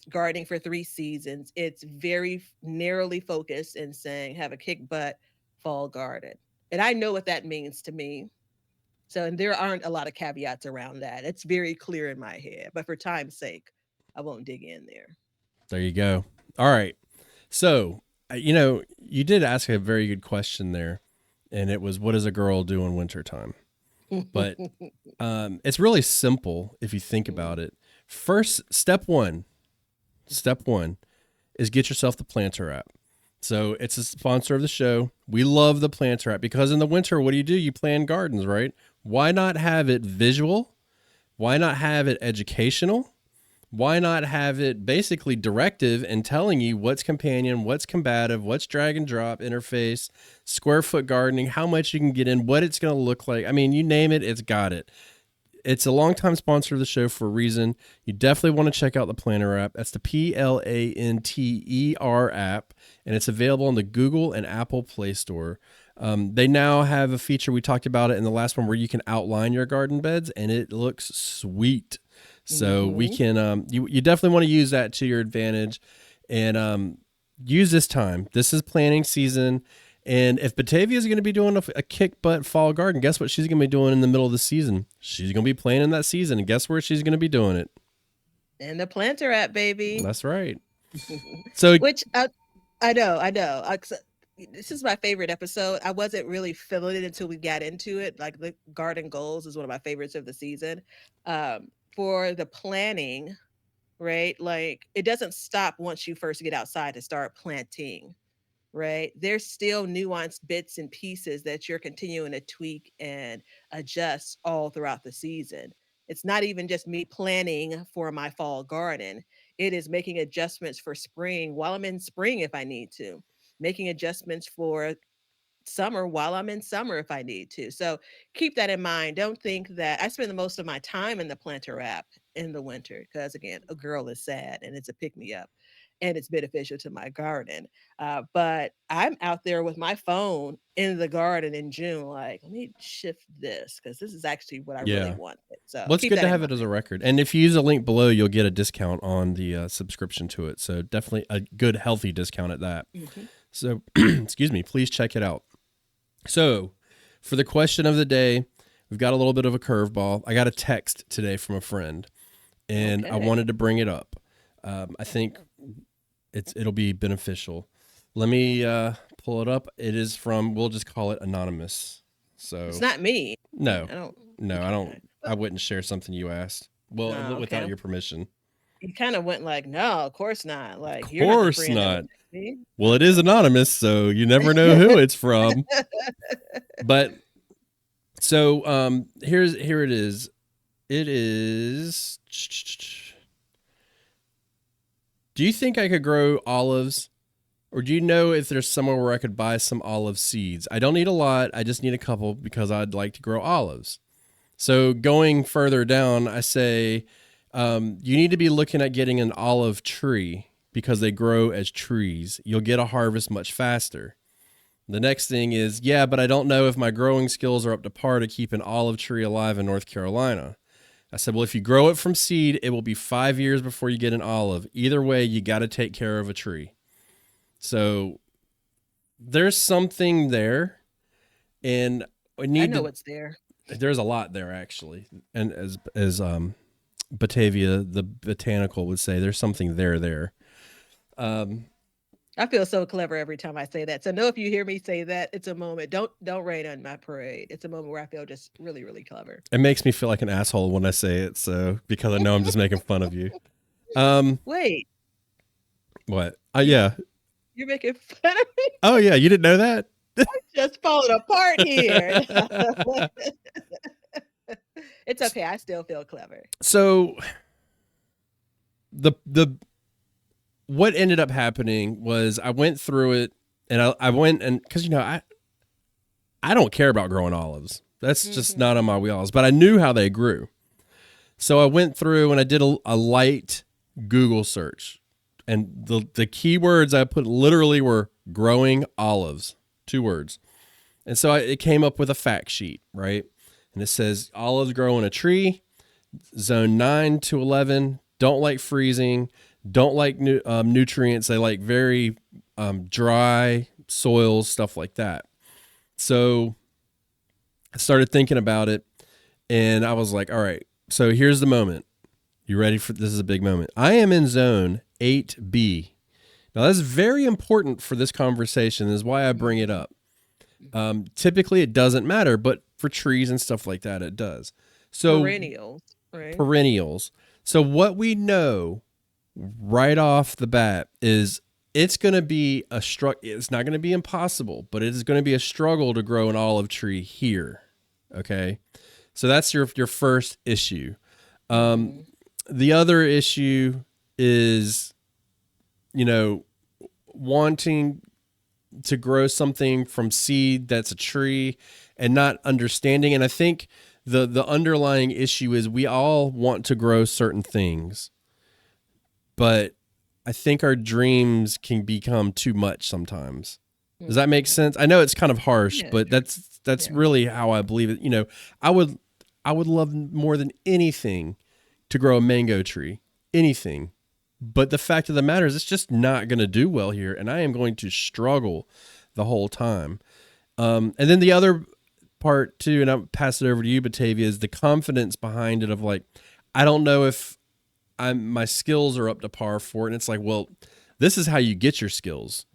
gardening for 3 seasons. It's very narrowly focused in saying have a kick butt fall garden, and I know what that means to me. So, and there aren't a lot of caveats around that. It's very clear in my head, but for time's sake, I won't dig in there. There you go. All right. So, you did ask a very good question there, and it was, what does a girl do in wintertime? But it's really simple if you think about it. First, step one is get yourself the planter app. So it's a sponsor of the show. We love the planter app because in the winter, what do? You plan gardens, right? Why not have it visual? Why not have it educational? Why not have it basically directive and telling you what's companion, what's combative, what's drag and drop interface, square foot gardening, how much you can get in, what it's going to look like. I mean, you name it, it's got it. It's a longtime sponsor of the show for a reason. You definitely want to check out the Planter app. That's the PLANTER app, and it's available on the Google and Apple Play Store. They now have a feature, we talked about it in the last one, where you can outline your garden beds, and it looks sweet. So we Hmm. can, you definitely want to use that to your advantage, and use this time. This is planting season. And if Batavia is going to be doing a kick butt fall garden, guess what she's going to be doing in the middle of the season? She's going to be playing in that season. And guess where she's going to be doing it? And the planter app, baby. That's right. So, Which I know. This is my favorite episode. I wasn't really feeling it until we got into it. Like the garden goals is one of my favorites of the season. For the planning, right? Like it doesn't stop once you first get outside to start planting, right? There's still nuanced bits and pieces that you're continuing to tweak and adjust all throughout the season. It's not even just me planning for my fall garden, it is making adjustments for spring while I'm in spring if I need to, making adjustments for summer while I'm in summer if I need to. So keep that in mind. Don't think that I spend the most of my time in the planter app in the winter because, again, a girl is sad and it's a pick me up and it's beneficial to my garden. But I'm out there with my phone in the garden in June, like, let me shift this because this is actually what I really yeah. wanted. So Well, it's keep good that to in have it as a record. And if you use a link below, you'll get a discount on the subscription to it. So definitely a good, healthy discount at that. mind. So, excuse me, please check it out. So, for the question of the day, we've got a little bit of a curveball. I got a text today from a friend, and I Okay. wanted to bring it up. I think it'll be beneficial. Let me pull it up. It is from, we'll just call it anonymous. It's So not me. no, I don't. no, I don't. Okay. I wouldn't share something you asked. Well, Oh, without okay. your permission. You kind of went like, no, of course not. Of Like, you're not the course friend that would not. text me. Well, it is Okay. anonymous, so you never know who it's from. But so here it is. It is. Do you think I could grow olives? Or do you know if there's somewhere where I could buy some olive seeds? I don't need a lot. I just need a couple because I'd like to grow olives. So going further down, I say you need to be looking at getting an olive tree because they grow as trees. You'll get a harvest much faster. The next thing is, yeah, but I don't know if my growing skills are up to par to keep an olive tree alive in North Carolina. I said, well, if you grow it from seed, it will be 5 years before you get an olive. Either way, you got to take care of a tree. So there's something there, and we I need know to. what's there. There's a lot there actually, and as Batavia, the botanical would say, there's something there. Um, I feel so clever every time I say that. So know if you hear me say that, it's a moment. Don't rain on my parade. It's a moment where I feel just really, really clever. it makes me feel like an asshole when I say it, so because I know I'm just making fun of you. Um, Wait, what? you Yeah. you're making fun of me? Oh yeah, you didn't know that? Just falling apart here. It's okay. I still feel clever. So the what ended up happening was I went through it, and I went, and because I don't care about growing olives. That's just Hmm. not on my wheels. But I knew how they grew. So I went through and I did a light Google search. And the keywords I put literally were growing olives, 2 words. And so it came up with a fact sheet, right? And it says olives grow in a tree, zone 9 to 11, don't like freezing, don't like nutrients. They like very dry soils, stuff like that. So I started thinking about it, and I was like, all right, so here's the moment. You ready for this? Is a big moment. I am in zone 8B. Now, that's very important for this conversation, is why I bring it Hmm. up. Typically, it doesn't matter, but for trees and stuff like that, it does. So, Perennials, right? perennials. So, what we know right off the bat is it's going to be a struggle. It's not going to be impossible, but it is going to be a struggle to grow an olive tree here. Okay. So that's your first issue. Um, Hmm. the other issue is, you know, wanting to grow something from seed that's a tree and not understanding. And I think the underlying issue is we all want to grow certain things, but I think our dreams can become too much sometimes. Does that make Hmm. sense? I know it's kind of harsh, Yeah, but sure. that's Yeah. really how I believe it. I would I would love more than anything to grow a mango tree. Anything. But the fact of the matter is it's just not going to do well here, and I am going to struggle the whole time. And then the other part too, and I'll pass it over to you, Batavia, is the confidence behind it of like, I don't know if my skills are up to par for it. And it's like, well, this is how you get your skills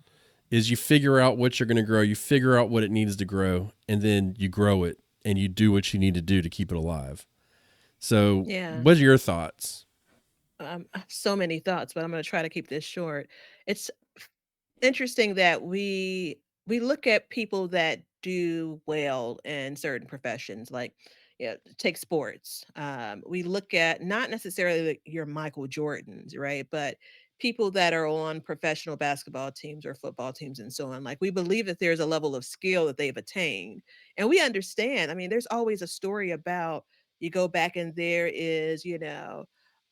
is you figure out what you're going to grow, you figure out what it needs to grow, and then you grow it and you do what you need to do to keep it alive. So, Yeah. what are your thoughts? I have so many thoughts, but I'm going to try to keep this short. It's interesting that we look at people that do well in certain professions, like, yeah, take sports. We look at not necessarily like your Michael Jordans, right, but people that are on professional basketball teams or football teams and so on. Like, we believe that there's a level of skill that they've attained, and we understand. I mean, there's always a story about, you go back and there is,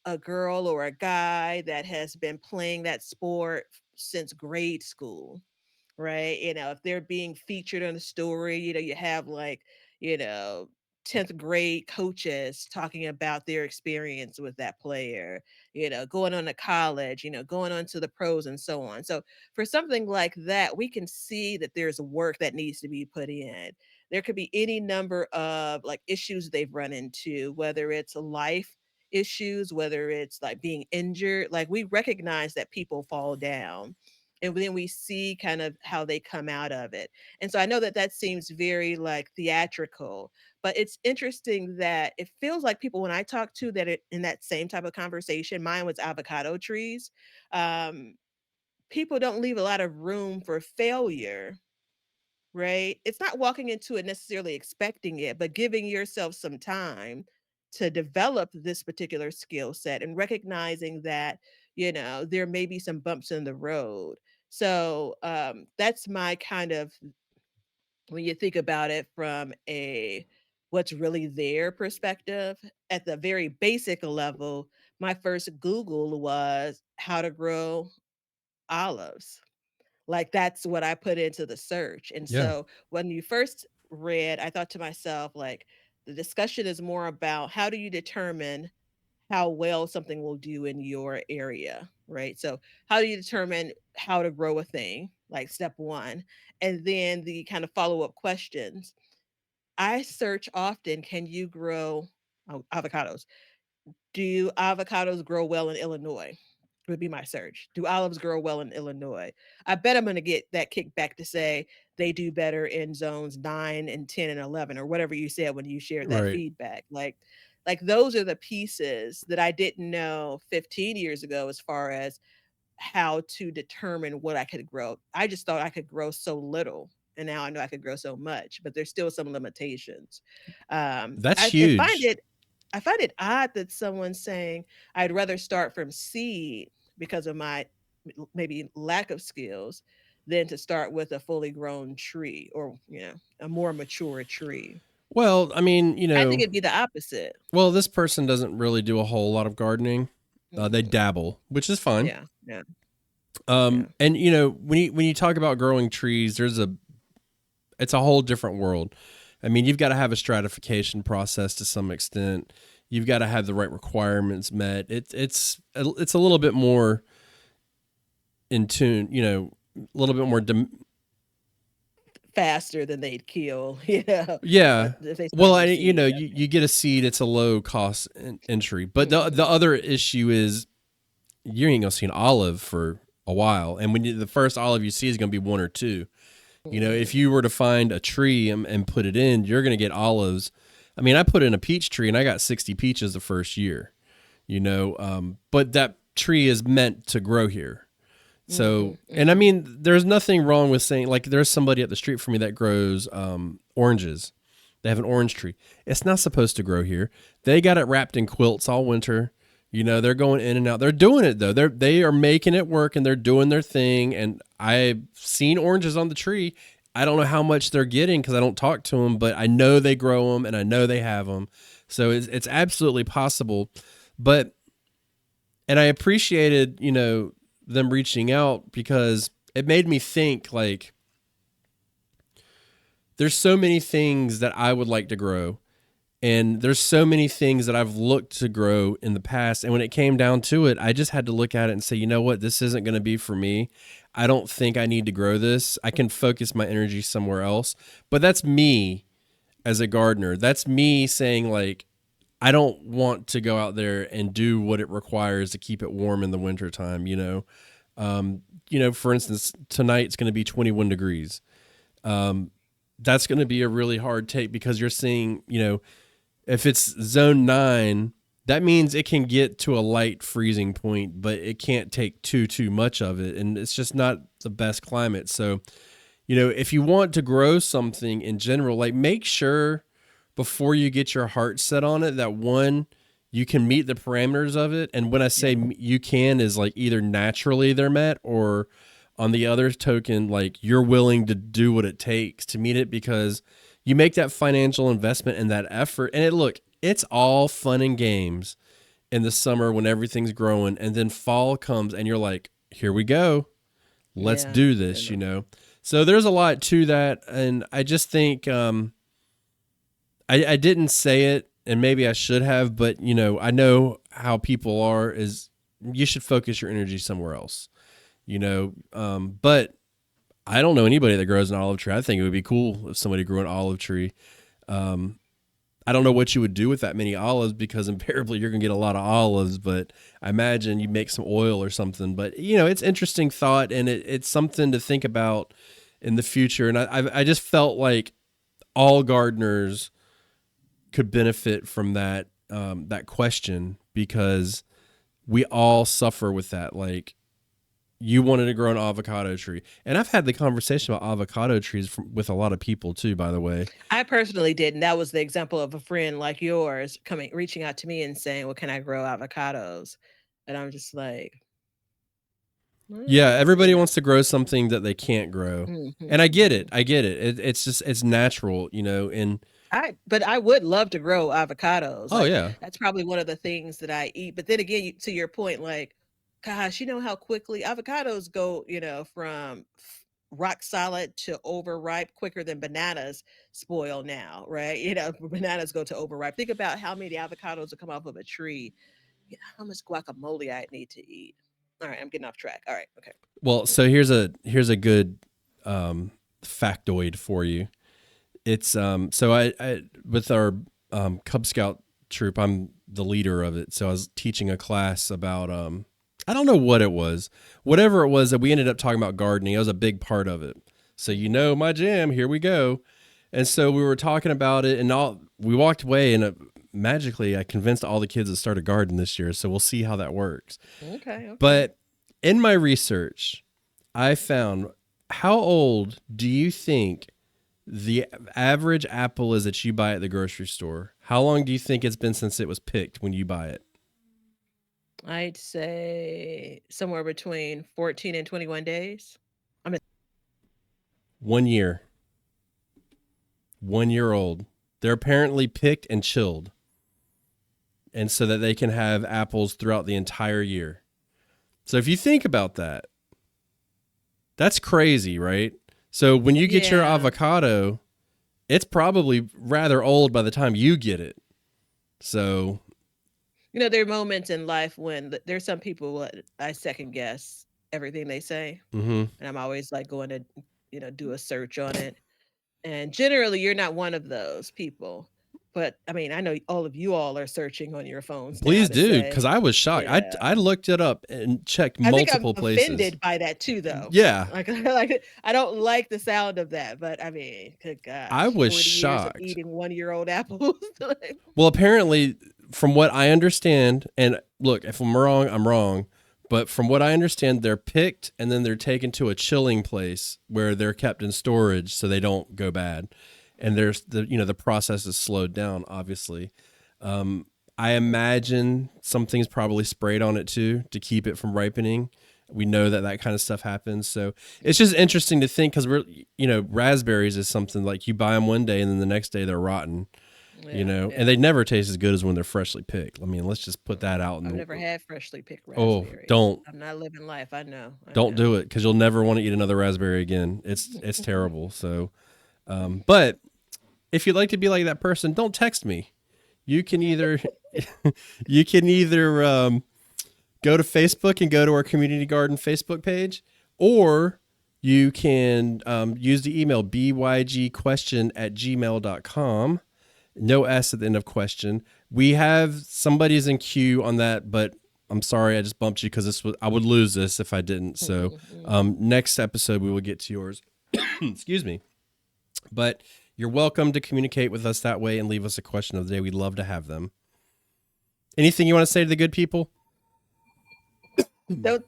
a girl or a guy that has been playing that sport since grade school, right? If they're being featured in a story, you have like, you know, 10th grade coaches talking about their experience with that player, going on to college, going on to the pros and so on. So for something like that, we can see that there's work that needs to be put in. There could be any number of like issues they've run into, whether it's life issues, whether it's like being injured. Like, we recognize that people fall down, and then we see kind of how they come out of it. And so I know that that seems very like theatrical, but it's interesting that it feels like people when I talk to that in that same type of conversation, mine was avocado trees. Um, People don't leave a lot of room for failure, right? It's not walking into it necessarily expecting it, but giving yourself some time to develop this particular skill set and recognizing that, there may be some bumps in the road. So that's my kind of, when you think about it from a what's really their perspective, at the very basic level, my first Google was how to grow olives. Like, that's what I put into the search, and Yeah. so, when you first read, I thought to myself, like, the discussion is more about how do you determine how well something will do in your area, right? So, how do you determine how to grow a thing, like step 1, and then the kind of follow-up questions. I search often, can you grow avocados? Do avocados grow well in Illinois? Would be my search. Do olives grow well in Illinois? I bet I'm gonna get that kickback to say they do better in zones 9 and 10 and 11 or whatever you said when you shared that Right. feedback. Like those are the pieces that I didn't know 15 years ago as far as how to determine what I could grow. I just thought I could grow so little, and now I know I could grow so much, but there's still some limitations. That's I find huge. it odd that someone's saying I'd rather start from seed because of my maybe lack of skills than to start with a fully grown tree or a more mature tree. Well, I mean, I think it'd be the opposite. well, this person doesn't really do a whole lot of gardening. They Hmm. dabble, which is fine. Yeah, yeah, yeah. And when you talk about growing trees, it's a whole different world. I mean, you've got to have a stratification process to some extent. You've got to have the right requirements met. It's a little bit more in tune, a little bit more. Faster than they'd kill, yeah, Yeah. if they start Well, from seed, yeah. you get a seed. It's a low cost entry, but the Mhm. other issue is you ain't gonna see an olive for a while, and the first olive you see is gonna be one or two. If Mhm. you were to find a tree and put it in, you're gonna get olives. I mean, I put in a peach tree and I got 60 peaches the first year. But that tree is meant to grow here. So, Mhm. and I Mhm. mean, there's nothing wrong with saying, like, there's somebody at the street from me that grows oranges. They have an orange tree. It's not supposed to grow here. They got it wrapped in quilts all winter. They're going in and out. They're doing it though. They are making it work and they're doing their thing. And I've seen oranges on the tree. I don't know how much they're getting because I don't talk to them, but I know they grow them and I know they have them. So it's absolutely possible. But and I appreciated, them reaching out because it made me think like there's so many things that I would like to grow. And there's so many things that I've looked to grow in the past. And when it came down to it, I just had to look at it and say, you know what? This isn't going to be for me. I don't think I need to grow this. I can focus my energy somewhere else. But that's me as a gardener. That's me saying, like, I don't want to go out there and do what it requires to keep it warm in the wintertime, for instance, tonight's going to be 21 degrees. Um, that's going to be a really hard take because you're seeing, if it's zone 9, that means it can get to a light freezing point, but it can't take too much of it. And it's just not the best climate. So, if you want to grow something in general, like make sure before you get your heart set on it that one, you can meet the parameters of it. And when I say Yeah. you can, is like either naturally they're met or on the other token, like you're willing to do what it takes to meet it because you make that financial investment and that effort. And it's all fun and games in the summer when everything's growing. And then fall comes and you're like, here we go. Let's Yeah. do Yeah. this, So there's a lot to that. And I just think I didn't say it and maybe I should have, but I know how people are is you should focus your energy somewhere else, but I don't know anybody that grows an olive tree. I think it would be cool if somebody grew an olive tree. Um, I don't know what you would do with that many olives because invariably you're going to get a lot of olives, but I imagine you make some oil or something. But, it's interesting thought, and it's something to think about in the future. And I just felt like all gardeners could benefit from that question, because we all suffer with that. Like, you wanted to grow an avocado tree. And I've had the conversation about avocado trees with a lot of people too, by the way. I personally didn't. That was the example of a friend like yours reaching out to me and saying, "Well, can I grow avocados?" And I'm just like, Yeah, well, everybody wants to grow something that they can't grow. mhm, And I get it. mhm. I get it. It's just, it's natural, and But I would love to grow avocados. oh Like, yeah. that's probably one of the things that I eat. But then again, to your point, like, gosh, you know how quickly avocados go, from rock solid to overripe quicker than bananas spoil now, right? Bananas go to overripe. Think about how many avocados will come off of a tree. How much guacamole I need to eat. All right, I'm getting off track. All right, okay. Well, so here's a good factoid for you. It's so I with our Cub Scout troop, I'm the leader of it. So I was teaching a class about I don't know what it was. Whatever it was, that we ended up talking about gardening. It was a big part of it. So my jam, here we go. And so we were talking about it, and we walked away, and magically I convinced all the kids to start a garden this year. So we'll see how that works. Okay, okay. But in my research, I found, how old do you think the average apple is that you buy at the grocery store? How long do you think it's been since it was picked when you buy it? I'd say somewhere between 14 and 21 days. I'm 1 year. 1 year old. They're apparently picked and chilled, and so that they can have apples throughout the entire year. So if you think about that, that's crazy, right? So when you get your Yeah. avocado, it's probably rather old by the time you get it. So, There are moments in life when there's some people what I second guess everything they say, mhm. and I'm always like going to, do a search on it. And generally, you're not one of those people. But I mean, I know all of you all are searching on your phones now Please to do, because say, I was shocked. yeah. I looked it up and checked I think I'm multiple places. offended by that too, though. Yeah, Like I don't like the sound of that, but I mean, good I gosh, was 40 years of shocked. eating 1-year-old apples. Like, Well, apparently, from what I understand, and look, if I'm wrong, I'm wrong. But from what I understand, they're picked and then they're taken to a chilling place where they're kept in storage so they don't go bad. And there's the process is slowed down, obviously. I imagine something's probably sprayed on it too to keep it from ripening. We know that kind of stuff happens. So it's just interesting to think, because raspberries is something like you buy them one day and then the next day they're rotten. yeah, And yeah. they never taste as good as when they're freshly picked. I mean, let's just put that out in I've the. never had freshly picked Oh, raspberries. don't I'm not living life. I know. I don't know. do it, because you'll never want to eat another raspberry again. It's terrible. So, but if you'd like to be like that person, don't text me. You can either you can either go to Facebook and go to our community garden Facebook page, or you can use the email bygquestion@gmail.com. No S at the end of question. We have somebody's in queue on that, but I'm sorry I just bumped you, because I would lose this if I didn't. So next episode we will get to yours. Excuse me. But you're welcome to communicate with us that way and leave us a question of the day. We'd love to have them. Anything you want to say to the good people? Don't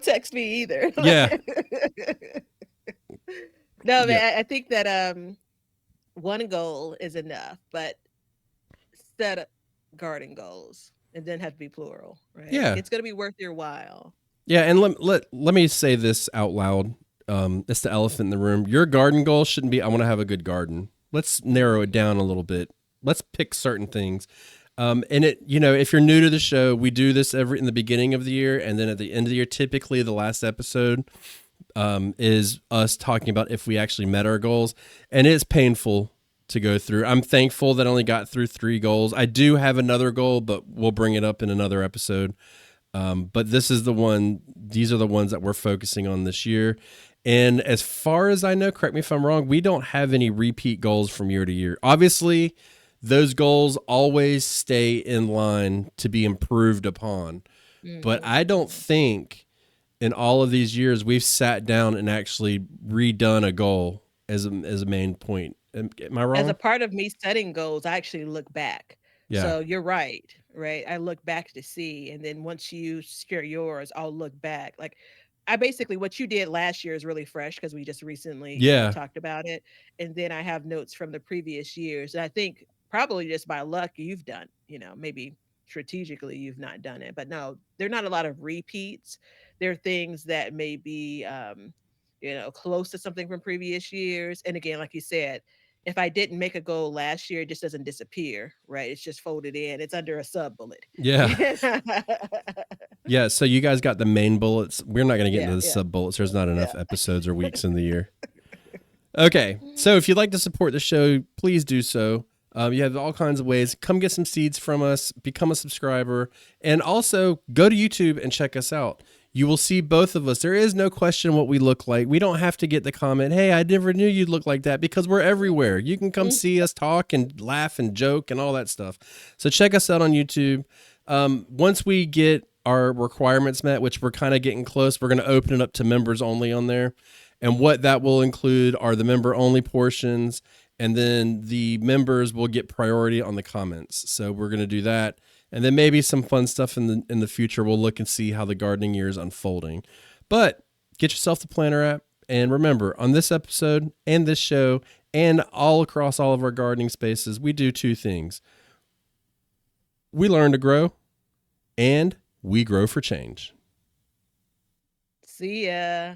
text me either. Yeah. No, Yeah. man, I think that one goal is enough, but set up garden goals and then have to be plural, right? Like, Yeah. it's gonna be worth your while. Yeah. And let me say this out loud. It's the elephant in the room. Your garden goal shouldn't be, I want to have a good garden. Let's narrow it down a little bit. Let's pick certain things. And if you're new to the show, we do this in the beginning of the year, and then at the end of the year, typically the last episode is us talking about if we actually met our goals, and it's painful to go through. I'm thankful that I only got through 3 goals. I do have another goal, but we'll bring it up in another episode. But these are the ones that we're focusing on this year. And as far as I know, correct me if I'm wrong, we don't have any repeat goals from year to year. Obviously, those goals always stay in line to be improved upon. But I don't Mm-hmm. think in all of these years we've sat down and actually redone a goal as a main point. Am I As a wrong? part of me setting goals, I actually look back. Yeah. So you're right, right? I look back to see, and then once you share yours, I'll look back. Like I basically what you did last year is really fresh because we just recently, Yeah. talked about it. And then I have notes from the previous years. And I think probably just by luck you've done, maybe strategically you've not done it. But no, there are not a lot of repeats. There are things that may be close to something from previous years. And again, like you said, if I didn't make a goal last year, it just doesn't disappear, right? It's just folded in. It's under a sub bullet. Yeah. Yeah. Yeah. So you guys got the main bullets. We're not going to get into Yeah, the yeah, sub bullets. There's not enough yeah. episodes or weeks in the year. Okay. So if you'd like to support the show, please do so. You have all kinds of ways. Come get some seeds from us, become a subscriber, and also go to YouTube and check us out. You will see both of us. There is no question what we look like. We don't have to get the comment, hey, I never knew you'd look like that, because we're everywhere. You can come see us talk and laugh and joke and all that stuff. So check us out on YouTube. Once we get our requirements met, which we're kind of getting close, we're going to open it up to members only on there. And what that will include are the member only portions, and then the members will get priority on the comments. So we're going to do that, and then maybe some fun stuff in the future. We'll look and see how the gardening year is unfolding. But get yourself the planner app, and remember, on this episode and this show and all across all of our gardening spaces, we do two things: we learn to grow, and we grow for change. See ya.